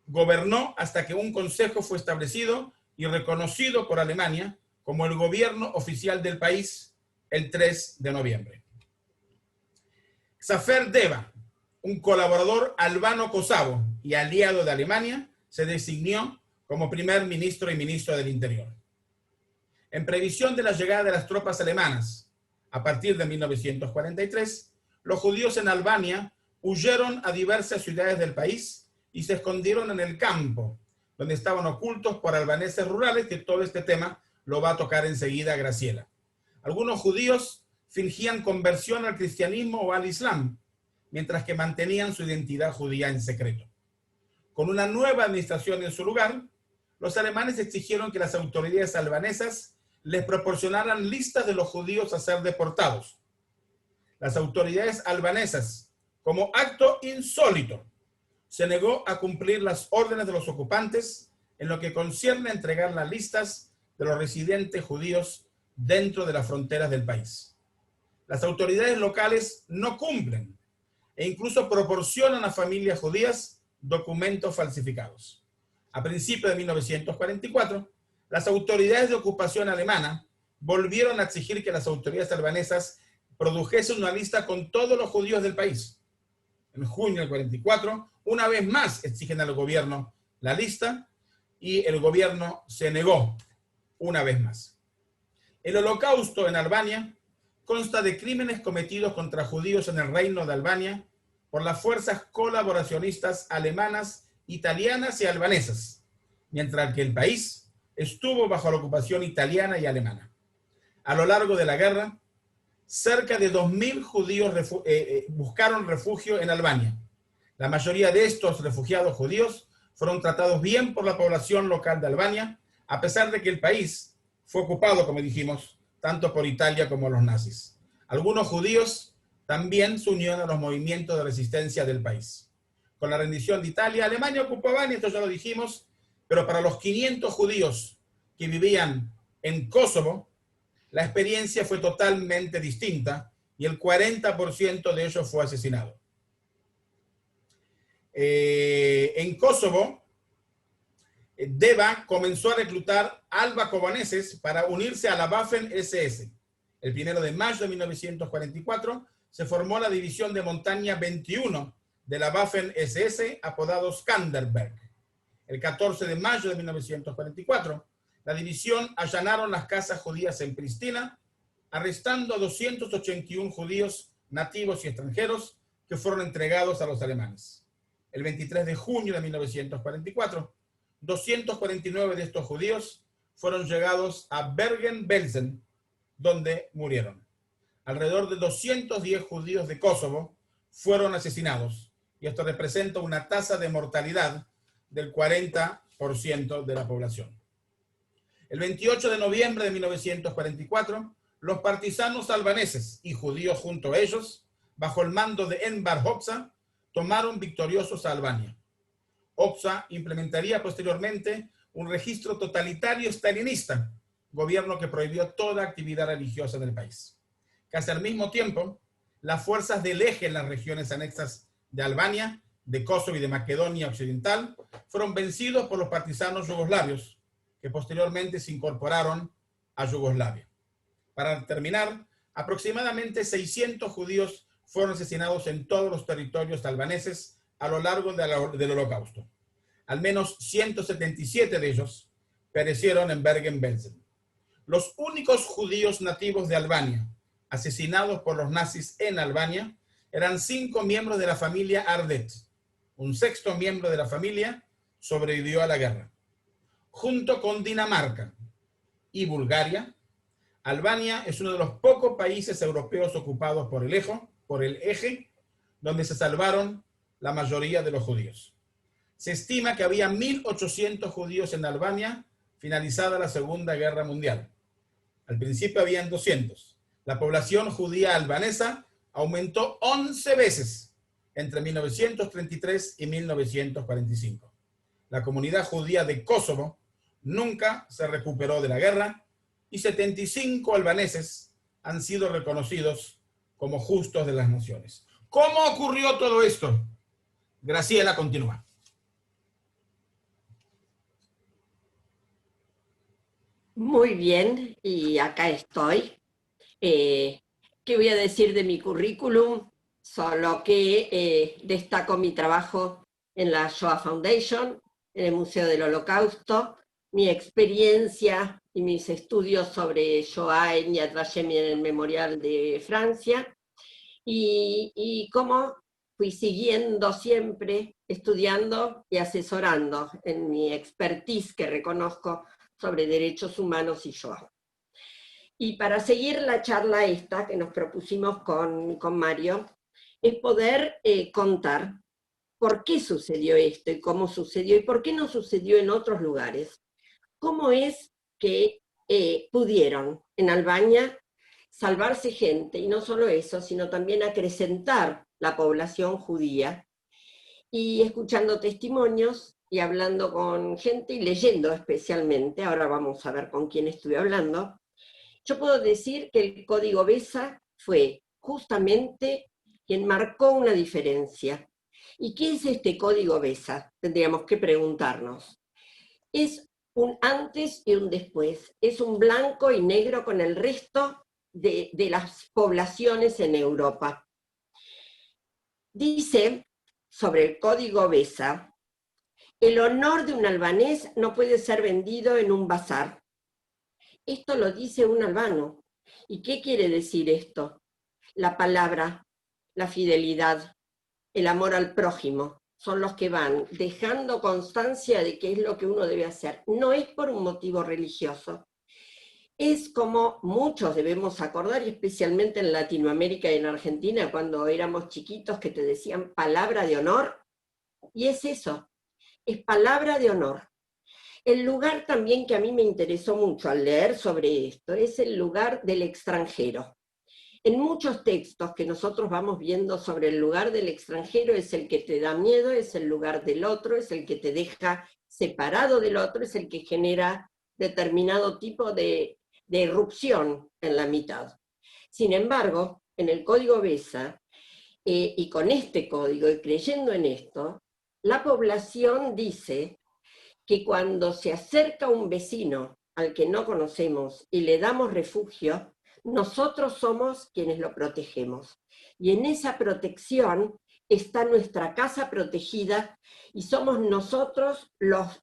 Gobernó hasta que un consejo fue establecido y reconocido por Alemania como el gobierno oficial del país el 3 de noviembre. Zafer Deva, un colaborador albano-kosovo y aliado de Alemania, se designó como primer ministro y ministro del Interior. En previsión de la llegada de las tropas alemanas, a partir de 1943, los judíos en Albania huyeron a diversas ciudades del país y se escondieron en el campo, donde estaban ocultos por albaneses rurales, que todo este tema lo va a tocar enseguida Graciela. Algunos judíos fingían conversión al cristianismo o al islam, mientras que mantenían su identidad judía en secreto. Con una nueva administración en su lugar, los alemanes exigieron que las autoridades albanesas les proporcionaran listas de los judíos a ser deportados. Las autoridades albanesas, como acto insólito, se negó a cumplir las órdenes de los ocupantes en lo que concierne a entregar las listas de los residentes judíos dentro de las fronteras del país. Las autoridades locales no cumplen e incluso proporcionan a familias judías documentos falsificados. A principios de 1944, las autoridades de ocupación alemana volvieron a exigir que las autoridades albanesas produjesen una lista con todos los judíos del país. En junio del 44, una vez más exigen al gobierno la lista y el gobierno se negó una vez más. El holocausto en Albania consta de crímenes cometidos contra judíos en el reino de Albania por las fuerzas colaboracionistas alemanas, italianas y albanesas, mientras que el país estuvo bajo la ocupación italiana y alemana. A lo largo de la guerra, cerca de 2.000 judíos buscaron refugio en Albania. La mayoría de estos refugiados judíos fueron tratados bien por la población local de Albania, a pesar de que el país fue ocupado, como dijimos, tanto por Italia como los nazis. Algunos judíos también se unieron a los movimientos de resistencia del país. Con la rendición de Italia, Alemania ocupó Albania, esto ya lo dijimos, pero para los 500 judíos que vivían en Kosovo, la experiencia fue totalmente distinta y el 40% de ellos fue asesinado. En Kosovo, Deva comenzó a reclutar albacovaneses para unirse a la Waffen-SS. El 1 de mayo de 1944 se formó la división de montaña 21 de la Waffen-SS, apodado Skanderberg. El 14 de mayo de 1944, la división allanaron las casas judías en Pristina, arrestando a 281 judíos nativos y extranjeros que fueron entregados a los alemanes. El 23 de junio de 1944, 249 de estos judíos fueron llevados a Bergen-Belsen, donde murieron. Alrededor de 210 judíos de Kosovo fueron asesinados, y esto representa una tasa de mortalidad del 40% de la población. El 28 de noviembre de 1944, Los partisanos albaneses y judíos junto a ellos, bajo el mando de Enver Hoxha, tomaron victoriosos a Albania. Hoxha implementaría posteriormente un registro totalitario stalinista, gobierno que prohibió toda actividad religiosa en el país. Casi al mismo tiempo, las fuerzas del eje en las regiones anexas de Albania, de Kosovo y de Macedonia Occidental fueron vencidos por los partisanos yugoslavios, que posteriormente se incorporaron a Yugoslavia. Para terminar, aproximadamente 600 judíos fueron asesinados en todos los territorios albaneses a lo largo del Holocausto. Al menos 177 de ellos perecieron en Bergen-Belsen. Los únicos judíos nativos de Albania asesinados por los nazis en Albania eran 5 miembros de la familia Ardet. Un sexto miembro de la familia sobrevivió a la guerra. Junto con Dinamarca y Bulgaria, Albania es uno de los pocos países europeos ocupados por el eje, donde se salvaron la mayoría de los judíos. Se estima que había 1.800 judíos en Albania finalizada la Segunda Guerra Mundial. Al principio habían 200. La población judía albanesa aumentó 11 veces entre 1933 y 1945. La comunidad judía de Kosovo nunca se recuperó de la guerra y 75 albaneses han sido reconocidos como justos de las naciones. ¿Cómo ocurrió todo esto? Graciela continúa. Muy bien, y acá estoy. ¿Qué voy a decir de mi currículum? Solo que destaco mi trabajo en la Shoah Foundation, en el Museo del Holocausto, mi experiencia y mis estudios sobre Shoah en Yad Vashem y en el Memorial de Francia, y cómo fui siguiendo siempre, estudiando y asesorando en mi expertise que reconozco sobre derechos humanos y Shoah. Y para seguir la charla esta que nos propusimos con Mario, es poder contar por qué sucedió esto y cómo sucedió y por qué no sucedió en otros lugares. ¿Cómo es que pudieron en Albania salvarse gente? Y no solo eso, sino también acrecentar la población judía. Y escuchando testimonios y hablando con gente y leyendo especialmente, ahora vamos a ver con quién estuve hablando, yo puedo decir que el Código Besa fue justamente quien marcó una diferencia. ¿Y qué es este Código Besa? Tendríamos que preguntarnos. Es un antes y un después. Es un blanco y negro con el resto de las poblaciones en Europa. Dice sobre el Código Besa: el honor de un albanés no puede ser vendido en un bazar. Esto lo dice un albano. ¿Y qué quiere decir esto? La palabra, la fidelidad, el amor al prójimo, son los que van dejando constancia de qué es lo que uno debe hacer. No es por un motivo religioso. Es como muchos debemos acordar, y especialmente en Latinoamérica y en Argentina, cuando éramos chiquitos, que te decían palabra de honor. Y es eso, es palabra de honor. El lugar también que a mí me interesó mucho al leer sobre esto es el lugar del extranjero. En muchos textos que nosotros vamos viendo sobre el lugar del extranjero es el que te da miedo, es el lugar del otro, es el que te deja separado del otro, es el que genera determinado tipo de irrupción en la mitad. Sin embargo, en el Código Besa, y con este código y creyendo en esto, la población dice que cuando se acerca un vecino al que no conocemos y le damos refugio, nosotros somos quienes lo protegemos. Y en esa protección está nuestra casa protegida y somos nosotros los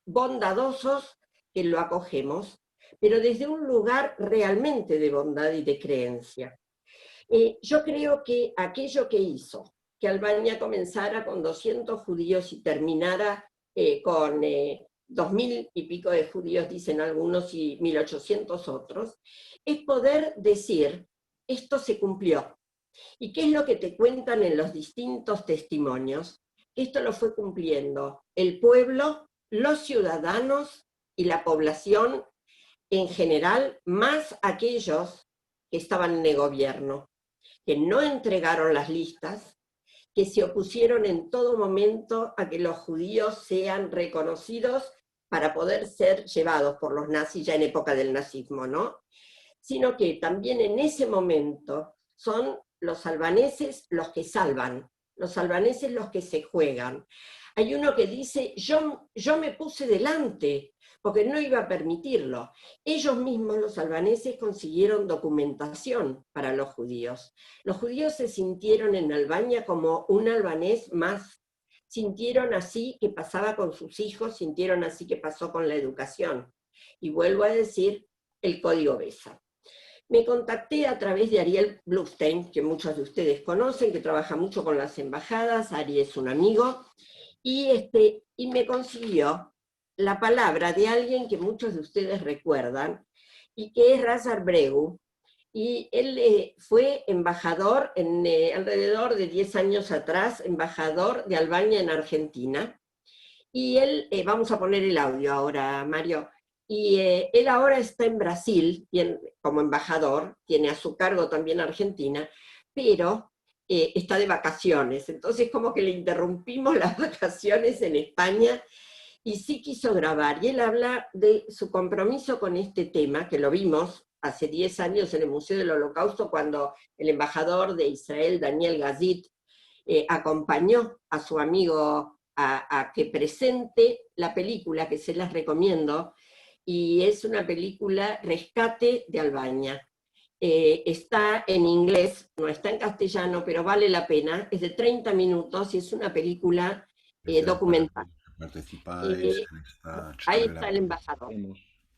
bondadosos que lo acogemos, pero desde un lugar realmente de bondad y de creencia. Yo creo que aquello que hizo que Albania comenzara con 200 judíos y terminara con 2.000 y pico de judíos, dicen algunos, y 1.800 otros, es poder decir, esto se cumplió. ¿Y qué es lo que te cuentan en los distintos testimonios? Esto lo fue cumpliendo el pueblo, los ciudadanos y la población en general, más aquellos que estaban en el gobierno, que no entregaron las listas, que se opusieron en todo momento a que los judíos sean reconocidos para poder ser llevados por los nazis ya en época del nazismo, ¿no? Sino que también en ese momento son los albaneses los que salvan, los albaneses los que se juegan. Hay uno que dice, yo me puse delante, porque no iba a permitirlo. Ellos mismos, los albaneses, consiguieron documentación para los judíos. Los judíos se sintieron en Albania como un albanés más. Sintieron así que pasaba con sus hijos, sintieron así que pasó con la educación. Y vuelvo a decir, el código BESA. Me contacté a través de Ariel Blufstein, que muchos de ustedes conocen, que trabaja mucho con las embajadas. Ari es un amigo, y me consiguió la palabra de alguien que muchos de ustedes recuerdan, y que es Razar Bregu, y él fue embajador alrededor de 10 años atrás, embajador de Albania en Argentina, y él, vamos a poner el audio ahora, Mario, y él ahora está en Brasil como embajador, tiene a su cargo también Argentina, pero está de vacaciones, entonces como que le interrumpimos las vacaciones en España, y sí quiso grabar, y él habla de su compromiso con este tema, que lo vimos hace 10 años en el Museo del Holocausto, cuando el embajador de Israel, Daniel Gazit, acompañó a su amigo a que presente la película, que se las recomiendo, y es una película Rescate de Albania. Está en inglés, no está en castellano, pero vale la pena, es de 30 minutos y es una película documental. Participáis en esta ahí charla. está el embajador.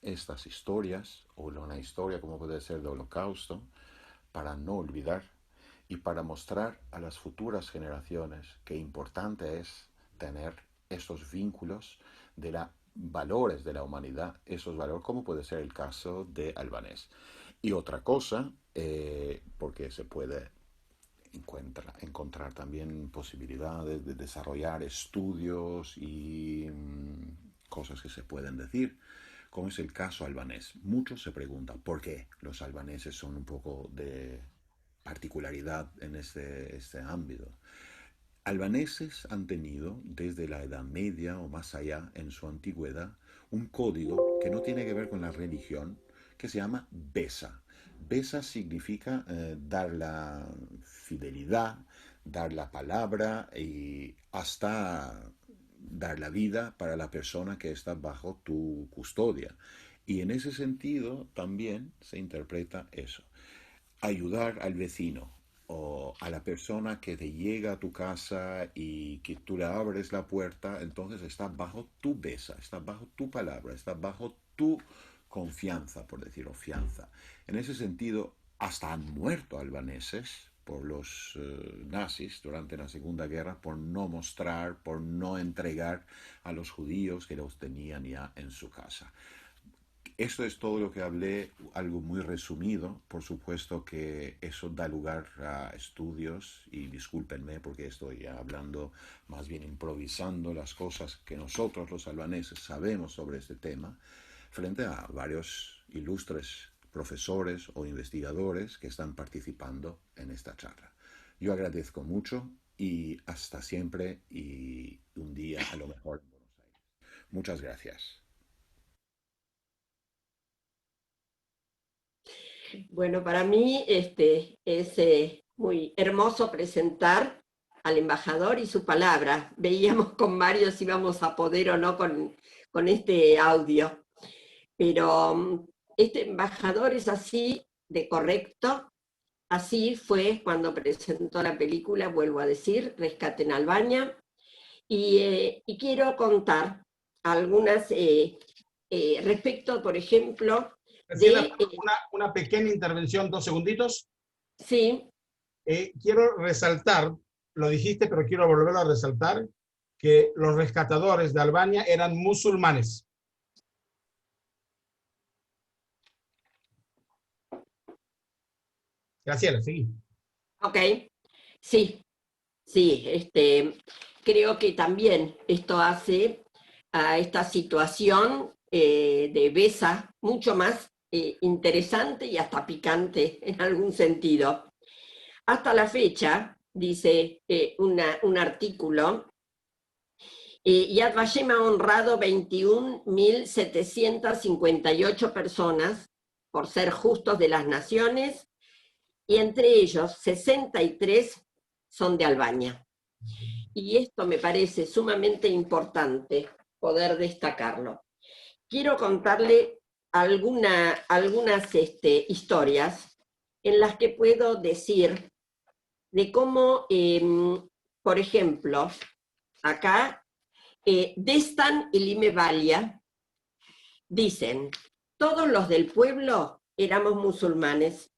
Estas historias, o una historia como puede ser de Holocausto, para no olvidar y para mostrar a las futuras generaciones qué importante es tener esos vínculos de los valores de la humanidad, esos valores, como puede ser el caso de Albanés. Y otra cosa, porque se puede encontrar también posibilidades de desarrollar estudios y cosas que se pueden decir, como es el caso albanés. Muchos se preguntan por qué los albaneses son un poco de particularidad en este ámbito. Albaneses han tenido desde la Edad Media o más allá en su antigüedad un código que no tiene que ver con la religión, que se llama BESA. BESA significa dar la fidelidad, dar la palabra y hasta dar la vida para la persona que está bajo tu custodia. Y en ese sentido también se interpreta eso. Ayudar al vecino o a la persona que te llega a tu casa y que tú le abres la puerta, entonces está bajo tu BESA, está bajo tu palabra, está bajo tu confianza, por decirlo, fianza. En ese sentido, hasta han muerto albaneses por los nazis durante la Segunda Guerra por no mostrar, por no entregar a los judíos que los tenían ya en su casa. Esto es todo lo que hablé, algo muy resumido. Por supuesto que eso da lugar a estudios y discúlpenme porque estoy ya hablando, más bien improvisando las cosas que nosotros los albaneses sabemos sobre este tema, frente a varios ilustres profesores o investigadores que están participando en esta charla. Yo agradezco mucho y hasta siempre y un día a lo mejor en Buenos Aires. Muchas gracias. Bueno, para mí es muy hermoso presentar al embajador y su palabra. Veíamos con Mario si íbamos a poder o no con este audio. Pero este embajador es así de correcto. Así fue cuando presentó la película, vuelvo a decir, Rescate en Albania. Y quiero contar algunas respecto, por ejemplo, una pequeña intervención, 2 segunditos. Sí. Quiero resaltar, lo dijiste, pero quiero volverlo a resaltar, que los rescatadores de Albania eran musulmanes. Graciela, seguí. Ok, sí, creo que también esto hace a esta situación de BESA mucho más interesante y hasta picante en algún sentido. Hasta la fecha, dice un artículo, Yad Vashem ha honrado 21.758 personas por ser justos de las naciones, y entre ellos 63 son de Albania. Y esto me parece sumamente importante poder destacarlo. Quiero contarle algunas historias en las que puedo decir de cómo, por ejemplo, acá, Destan y Lime Valia dicen: todos los del pueblo éramos musulmanes.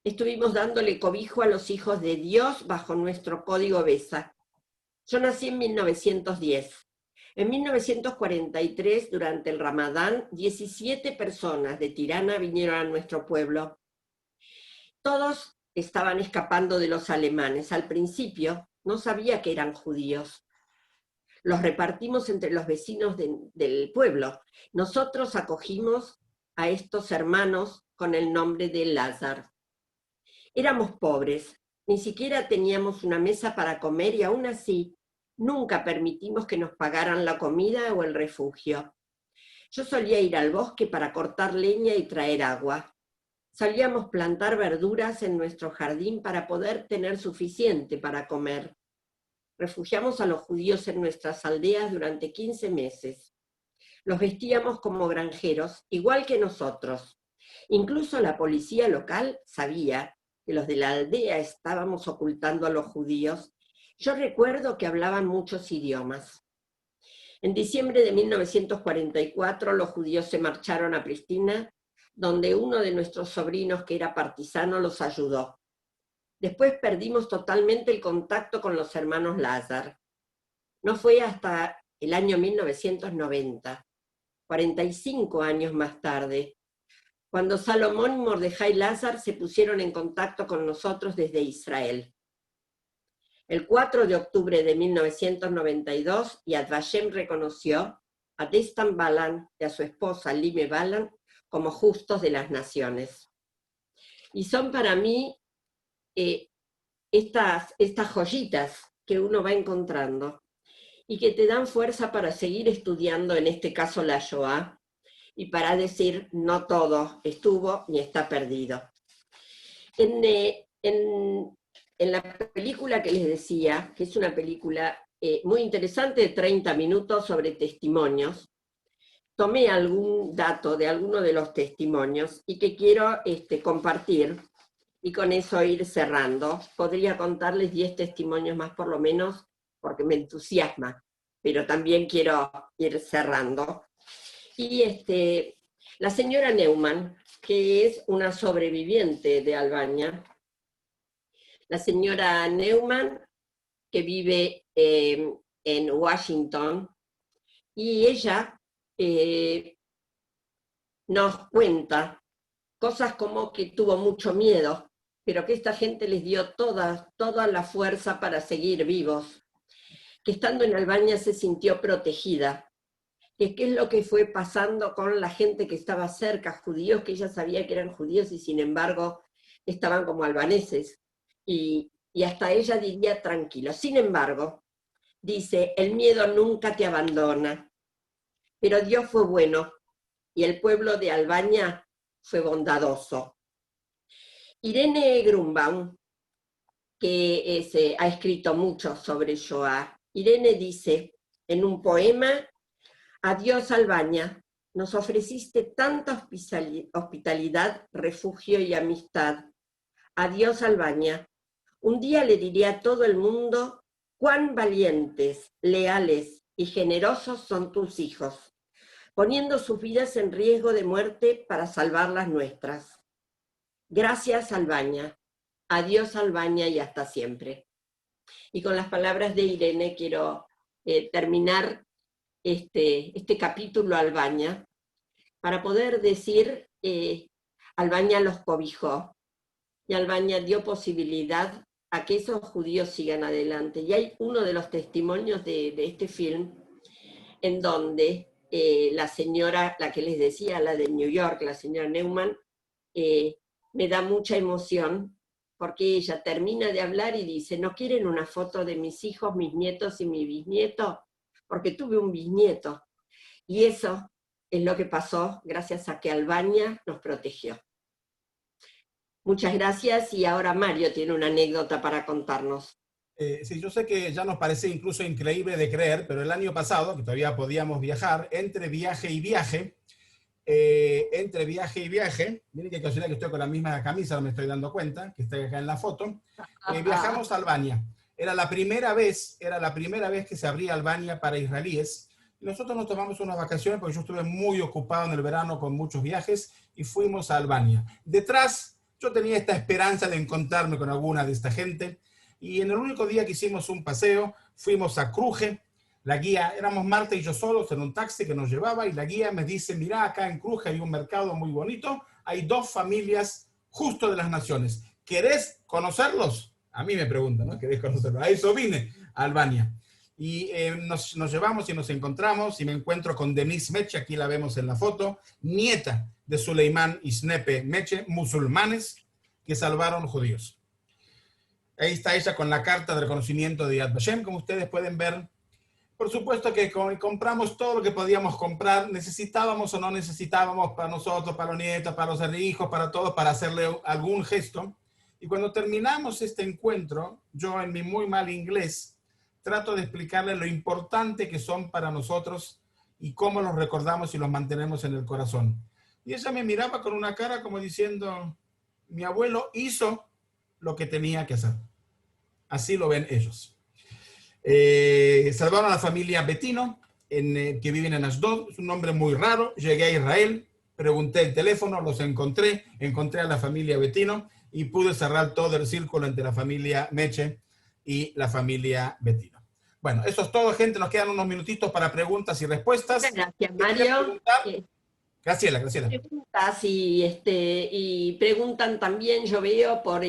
Estuvimos dándole cobijo a los hijos de Dios bajo nuestro código Besa. Yo nací en 1910. En 1943, durante el Ramadán, 17 personas de Tirana vinieron a nuestro pueblo. Todos estaban escapando de los alemanes. Al principio no sabía que eran judíos. Los repartimos entre los vecinos del pueblo. Nosotros acogimos a estos hermanos con el nombre de Lázaro. Éramos pobres, ni siquiera teníamos una mesa para comer y aún así nunca permitimos que nos pagaran la comida o el refugio. Yo solía ir al bosque para cortar leña y traer agua. Solíamos plantar verduras en nuestro jardín para poder tener suficiente para comer. Refugiamos a los judíos en nuestras aldeas durante 15 meses. Los vestíamos como granjeros, igual que nosotros. Incluso la policía local sabía que los de la aldea estábamos ocultando a los judíos. Yo recuerdo que hablaban muchos idiomas. En diciembre de 1944 los judíos se marcharon a Pristina, donde uno de nuestros sobrinos, que era partisano, los ayudó. Después perdimos totalmente el contacto con los hermanos Lázaro. No fue hasta el año 1990, 45 años más tarde, cuando Salomón y Mordejai Lázaro se pusieron en contacto con nosotros desde Israel. El 4 de octubre de 1992, Yad Vashem reconoció a Destan Balan y a su esposa Lime Balan como justos de las naciones. Y son para mí estas joyitas que uno va encontrando y que te dan fuerza para seguir estudiando, en este caso la Shoah, y para decir: no todo estuvo ni está perdido. En la película que les decía, que es una película muy interesante de 30 minutos sobre testimonios, tomé algún dato de alguno de los testimonios y que quiero compartir, y con eso ir cerrando. Podría contarles 10 testimonios más por lo menos, porque me entusiasma, pero también quiero ir cerrando. Y la señora Neumann, que es una sobreviviente de Albania, la señora Neumann, que vive en Washington, y ella nos cuenta cosas como que tuvo mucho miedo, pero que esta gente les dio toda la fuerza para seguir vivos, que estando en Albania se sintió protegida, que qué es lo que fue pasando con la gente que estaba cerca, judíos, que ella sabía que eran judíos y sin embargo estaban como albaneses, y hasta ella diría tranquilo. Sin embargo, dice: el miedo nunca te abandona, pero Dios fue bueno y el pueblo de Albania fue bondadoso. Irene Grunbaum, que ha escrito mucho sobre Shoah, Irene dice en un poema: adiós Albania, nos ofreciste tanta hospitalidad, refugio y amistad. Adiós Albania, un día le diré a todo el mundo cuán valientes, leales y generosos son tus hijos, poniendo sus vidas en riesgo de muerte para salvar las nuestras. Gracias Albania, adiós Albania y hasta siempre. Y con las palabras de Irene quiero terminar este capítulo Albania, para poder decir: Albania los cobijó, y Albania dio posibilidad a que esos judíos sigan adelante. Y hay uno de los testimonios de este film en donde la señora, la que les decía, la de New York, la señora Neumann, me da mucha emoción, porque ella termina de hablar y dice, ¿no quieren una foto de mis hijos, mis nietos y mi bisnieto? Porque tuve un bisnieto. Y eso es lo que pasó gracias a que Albania nos protegió. Muchas gracias, y ahora Mario tiene una anécdota para contarnos. Sí, yo sé que ya nos parece incluso increíble de creer, pero el año pasado, que todavía podíamos viajar, entre viaje y viaje, miren qué casualidad que estoy con la misma camisa, no me estoy dando cuenta, que está acá en la foto, viajamos a Albania. Era la primera vez que se abría Albania para israelíes. Nosotros nos tomamos unas vacaciones porque yo estuve muy ocupado en el verano con muchos viajes y fuimos a Albania. Detrás, yo tenía esta esperanza de encontrarme con alguna de esta gente, y en el único día que hicimos un paseo, fuimos a Cruje. La guía, éramos Marta y yo solos en un taxi que nos llevaba, y la guía me dice, mirá, acá en Cruje hay un mercado muy bonito, hay 2 familias justo de las naciones. ¿Querés conocerlos? A mí me preguntan, ¿no? ¿Querés conocerlos? A eso vine, a Albania. Y nos llevamos y nos encontramos, y me encuentro con Denise Meche, aquí la vemos en la foto, nieta de Suleiman y Snepe Meche, musulmanes que salvaron judíos. Ahí está ella con la carta de reconocimiento de Yad Vashem, como ustedes pueden ver. Por supuesto que compramos todo lo que podíamos comprar, necesitábamos o no necesitábamos para nosotros, para los nietos, para los hijos, para todos, para hacerle algún gesto. Y cuando terminamos este encuentro, yo en mi muy mal inglés, trato de explicarle lo importante que son para nosotros y cómo los recordamos y los mantenemos en el corazón. Y ella me miraba con una cara como diciendo, mi abuelo hizo lo que tenía que hacer. Así lo ven ellos. Salvaron a la familia Bettino, que viven en Ashdod. Es un nombre muy raro. Llegué a Israel, pregunté el teléfono, los encontré a la familia Bettino y pude cerrar todo el círculo entre la familia Meche y la familia Bettino. Bueno, eso es todo, gente. Nos quedan unos minutitos para preguntas y respuestas. Muchas gracias, Mario. Graciela. Preguntas y preguntan también, yo veo, por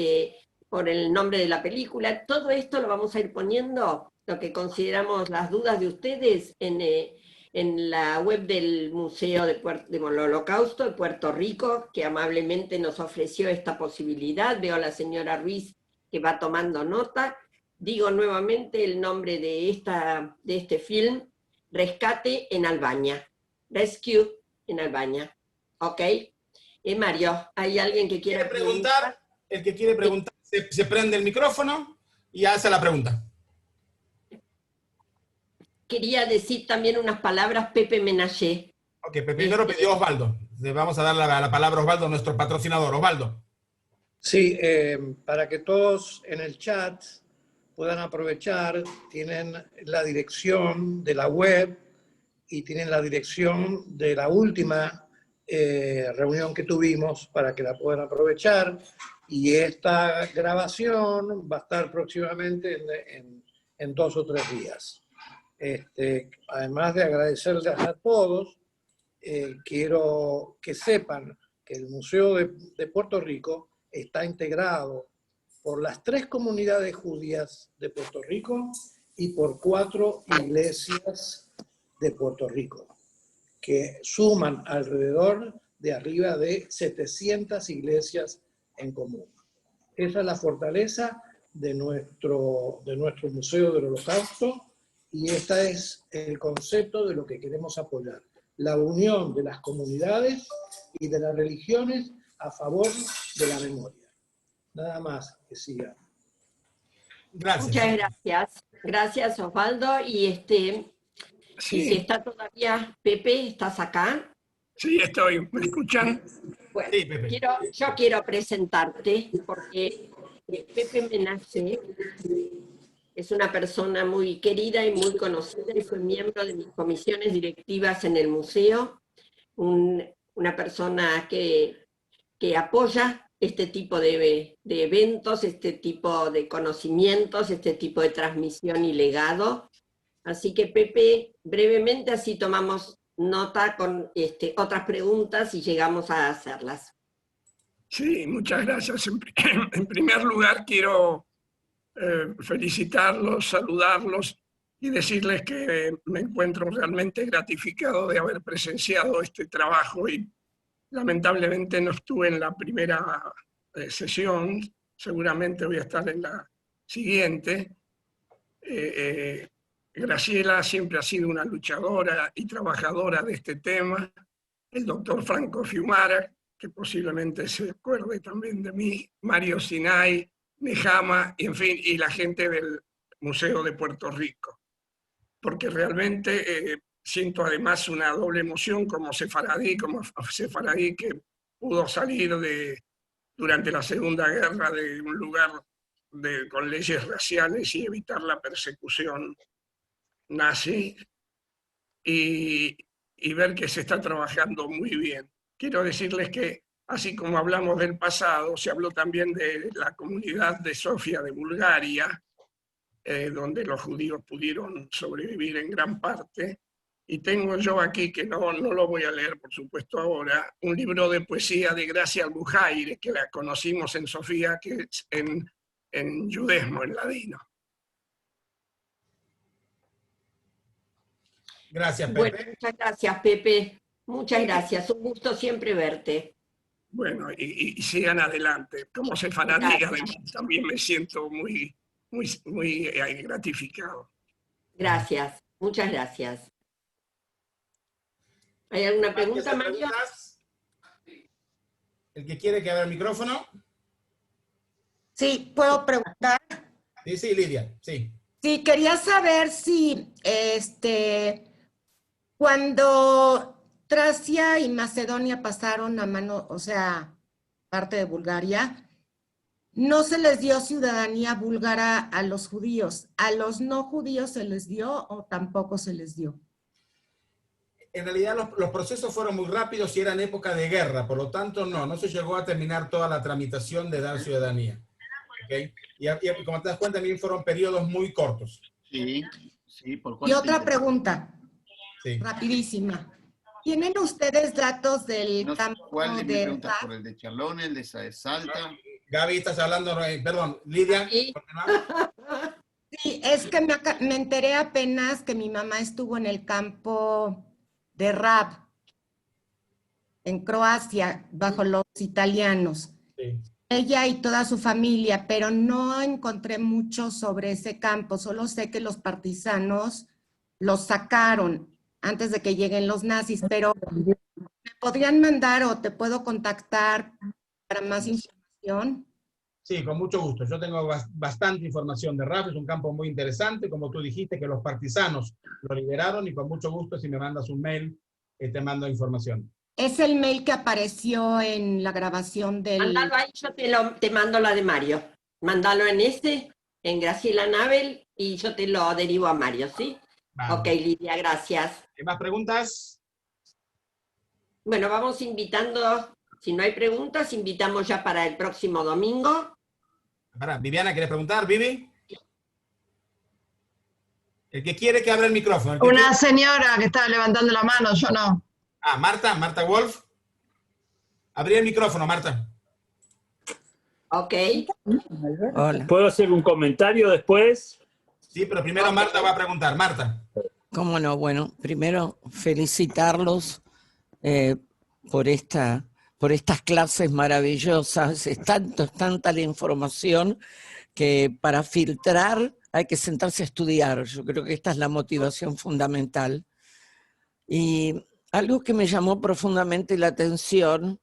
el nombre de la película. Todo esto lo vamos a ir poniendo, lo que consideramos las dudas de ustedes, en la web del Museo del Holocausto de Puerto Rico, que amablemente nos ofreció esta posibilidad. Veo a la señora Ruiz que va tomando nota. Digo nuevamente el nombre de este film, Rescate en Albania. Rescue en Albania. ¿Ok? Mario, ¿hay alguien que quiera preguntar? El que quiere preguntar, se prende el micrófono y hace la pregunta. Quería decir también unas palabras, Pepe Menaché. Ok, primero pidió Osvaldo. Le vamos a dar la palabra a Osvaldo, nuestro patrocinador. Osvaldo. Sí, para que todos en el chat puedan aprovechar, tienen la dirección de la web y tienen la dirección de la última reunión que tuvimos para que la puedan aprovechar. Y esta grabación va a estar próximamente en 2 o 3 días. Además de agradecerles a todos, quiero que sepan que el Museo de Puerto Rico está integrado por las 3 comunidades judías de Puerto Rico y por 4 iglesias de Puerto Rico, que suman alrededor de arriba de 700 iglesias en común. Esa es la fortaleza de nuestro Museo del Holocausto, y este es el concepto de lo que queremos apoyar: la unión de las comunidades y de las religiones a favor de la memoria. Nada más, que siga. Gracias. Muchas gracias. Gracias, Osvaldo. Y Sí. si está todavía, Pepe, ¿estás acá? Sí, estoy. ¿Me escuchan? Bueno, Sí, Pepe. yo quiero presentarte porque Pepe Menaché es una persona muy querida y muy conocida, y fue miembro de mis comisiones directivas en el museo, una persona que apoya este tipo de eventos, este tipo de conocimientos, este tipo de transmisión y legado. Así que, Pepe, brevemente así tomamos nota con otras preguntas y llegamos a hacerlas. Sí, muchas gracias. En primer lugar, quiero felicitarlos, saludarlos y decirles que me encuentro realmente gratificado de haber presenciado este trabajo y lamentablemente no estuve en la primera sesión, seguramente voy a estar en la siguiente. Graciela siempre ha sido una luchadora y trabajadora de este tema. El doctor Franco Fiumara, que posiblemente se acuerde también de mí, Mario Sinay, Nejama, y en fin, y la gente del Museo de Puerto Rico. Porque realmente siento además una doble emoción como sefaradí que pudo salir durante la Segunda Guerra de un lugar con leyes raciales y evitar la persecución nazi, y ver que se está trabajando muy bien. Quiero decirles que, así como hablamos del pasado, se habló también de la comunidad de Sofía de Bulgaria, donde los judíos pudieron sobrevivir en gran parte. Y tengo yo aquí, que no lo voy a leer, por supuesto, ahora, un libro de poesía de Gracia Albujaire, que la conocimos en Sofía, que es en Judesmo, en ladino. Gracias, Pepe. Bueno, muchas gracias, Pepe. Muchas gracias. Un gusto siempre verte. Bueno, y sigan adelante. Como sefaradí, además, también me siento muy gratificado. Gracias, muchas gracias. ¿Hay alguna pregunta, Mario? ¿El que quiere que abra el micrófono? Sí, ¿puedo preguntar? Sí, Lidia, sí. Sí, quería saber si cuando Tracia y Macedonia pasaron a mano, o sea, parte de Bulgaria, no se les dio ciudadanía búlgara a los judíos. ¿A los no judíos se les dio o tampoco se les dio? En realidad los procesos fueron muy rápidos y eran época de guerra, por lo tanto no se llegó a terminar toda la tramitación de dar ciudadanía. ¿Okay? Y como te das cuenta, también fueron periodos muy cortos. Sí, por Y otra pregunta, sí, rapidísima. ¿Tienen ustedes datos del campo ¿Cuál es mi de pregunta? Raab? ¿Por el de Charlone, el de Salta? Gaby, estás hablando, perdón, Lidia. Sí. Sí, es que me enteré apenas que mi mamá estuvo en el campo de Raab, en Croacia, bajo los italianos. Sí. Ella y toda su familia, pero no encontré mucho sobre ese campo, solo sé que los partisanos los sacaron antes de que lleguen los nazis, pero ¿me podrían mandar o te puedo contactar para más información? Sí, con mucho gusto. Yo tengo bastante información de Raab, es un campo muy interesante, como tú dijiste, que los partisanos lo liberaron, y con mucho gusto, si me mandas un mail, te mando información. Es el mail que apareció en la grabación del... Mándalo ahí, yo te mando la de Mario. Mándalo en en Graciela Nabel, y yo te lo derivo a Mario, ¿sí? Vamos. Ok, Lidia, gracias. ¿Hay más preguntas? Bueno, vamos invitando, si no hay preguntas, invitamos ya para el próximo domingo. Viviana, ¿quieres preguntar, Vivi? El que quiere que abra el micrófono. Una señora que estaba levantando la mano, yo no. Marta Wolf. Abrí el micrófono, Marta. Ok. Hola. ¿Puedo hacer un comentario después? Sí, pero primero Marta va a preguntar. Marta. ¿Cómo no? Bueno, primero felicitarlos por estas clases maravillosas. Es tanta la información que para filtrar hay que sentarse a estudiar. Yo creo que esta es la motivación fundamental. Y algo que me llamó profundamente la atención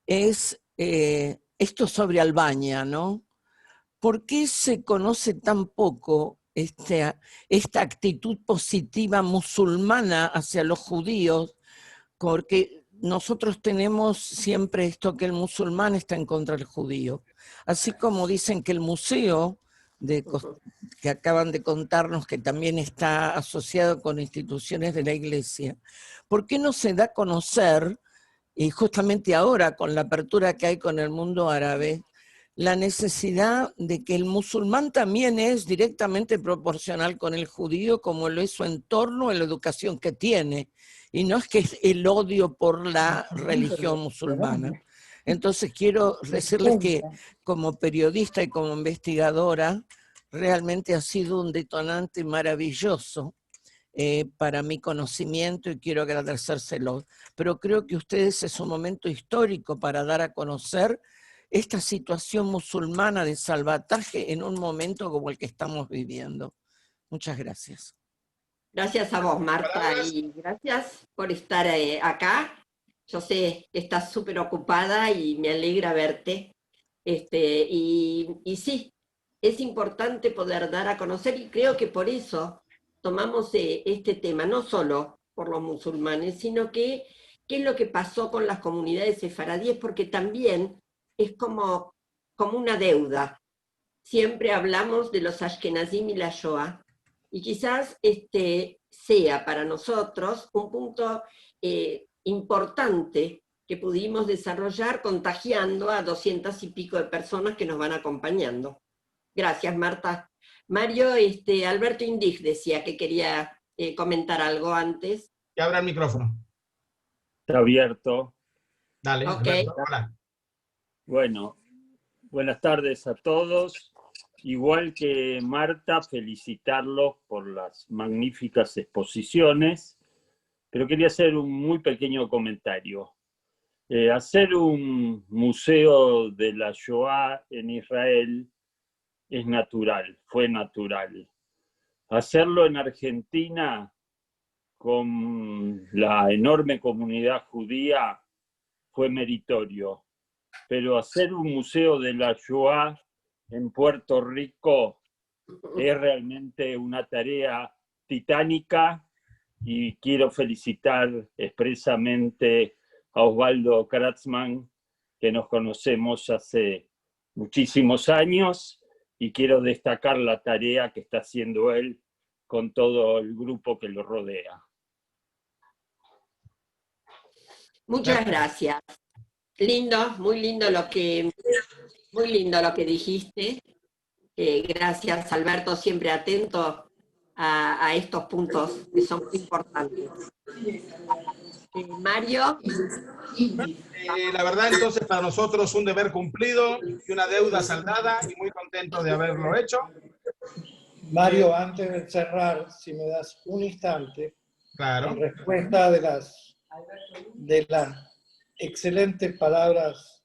es esto sobre Albania, ¿no? ¿Por qué se conoce tan poco esta actitud positiva musulmana hacia los judíos? Porque nosotros tenemos siempre esto que el musulmán está en contra del judío. Así como dicen que el museo, que acaban de contarnos que también está asociado con instituciones de la Iglesia, ¿por qué no se da a conocer, y justamente ahora con la apertura que hay con el mundo árabe, la necesidad de que el musulmán también es directamente proporcional con el judío, como lo es su entorno y la educación que tiene, y no es que es el odio por la religión musulmana? Entonces quiero decirles que como periodista y como investigadora, realmente ha sido un detonante maravilloso para mi conocimiento y quiero agradecérselo. Pero creo que ustedes es un momento histórico para dar a conocer esta situación musulmana de salvataje en un momento como el que estamos viviendo. Muchas gracias. Gracias a vos, Marta, y gracias por estar acá. Yo sé que estás súper ocupada y me alegra verte. Y sí, es importante poder dar a conocer y creo que por eso tomamos este tema, no solo por los musulmanes, sino que qué es lo que pasó con las comunidades sefaradíes, porque también es como una deuda. Siempre hablamos de los Ashkenazim y la Shoah, y quizás sea para nosotros un punto importante que pudimos desarrollar contagiando a 200 y pico de personas que nos van acompañando. Gracias, Marta. Mario, Alberto Indig decía que quería comentar algo antes. Que abra el micrófono. Está abierto. Dale, okay. Alberto, hola. Bueno, buenas tardes a todos. Igual que Marta, felicitarlos por las magníficas exposiciones, pero quería hacer un muy pequeño comentario. Hacer un museo de la Shoah en Israel es natural, fue natural. Hacerlo en Argentina con la enorme comunidad judía fue meritorio, pero hacer un museo de la Shoah en Puerto Rico es realmente una tarea titánica y quiero felicitar expresamente a Osvaldo Kratzman, que nos conocemos hace muchísimos años, y quiero destacar la tarea que está haciendo él con todo el grupo que lo rodea. Muchas gracias. Lindo, muy lindo lo que dijiste. Gracias, Alberto, siempre atento a estos puntos que son muy importantes. Mario. La verdad, entonces, para nosotros un deber cumplido y una deuda saldada, y muy contento de haberlo hecho. Mario, antes de cerrar, si me das un instante, claro, en respuesta de las excelentes palabras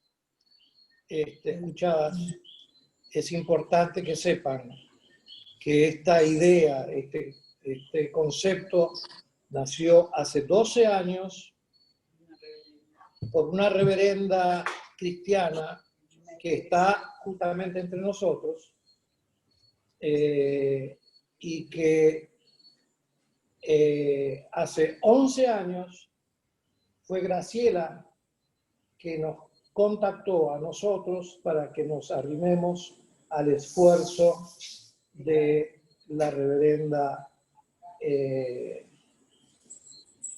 escuchadas, es importante que sepan que esta idea, este concepto, nació hace 12 años por una reverenda cristiana que está justamente entre nosotros y que hace 11 años fue Graciela que nos contactó a nosotros para que nos arrimemos al esfuerzo de la reverenda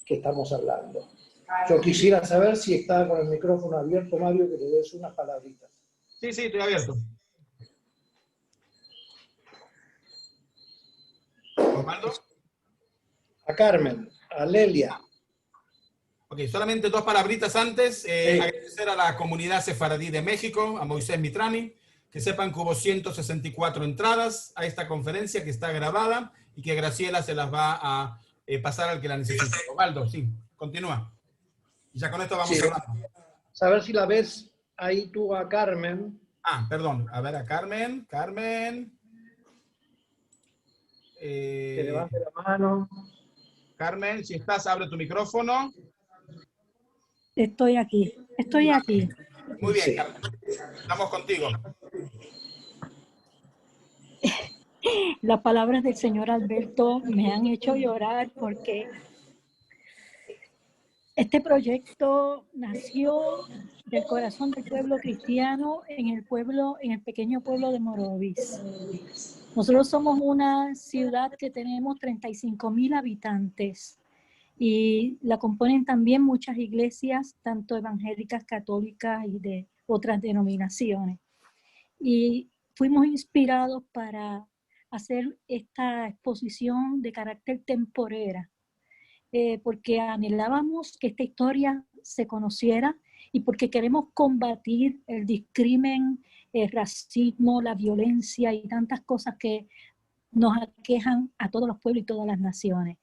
que estamos hablando. Yo quisiera saber si está con el micrófono abierto, Mario, que le des unas palabritas. Sí, estoy abierto. ¿Osvaldo? A Carmen, a Lelia. Ok, solamente dos palabritas antes. Agradecer a la comunidad sefaradí de México, a Moisés Mitrani, que sepan que hubo 164 entradas a esta conferencia que está grabada y que Graciela se las va a pasar al que la necesite. Osvaldo, sí, continúa. Y ya con esto vamos hablando. Saber si la ves ahí tú a Carmen. Ah, perdón. A ver a Carmen. Carmen. Que levante la mano. Carmen, si estás, abre tu micrófono. Estoy aquí. Muy bien, Carmen. Estamos contigo. Las palabras del señor Alberto me han hecho llorar porque este proyecto nació del corazón del pueblo cristiano en el pequeño pueblo de Morovis. Nosotros somos una ciudad que tenemos 35,000 habitantes y la componen también muchas iglesias, tanto evangélicas, católicas y de otras denominaciones. Y fuimos inspirados para hacer esta exposición de carácter temporera, porque anhelábamos que esta historia se conociera y porque queremos combatir el discrimen el racismo, la violencia y tantas cosas que nos aquejan a todos los pueblos y todas las naciones.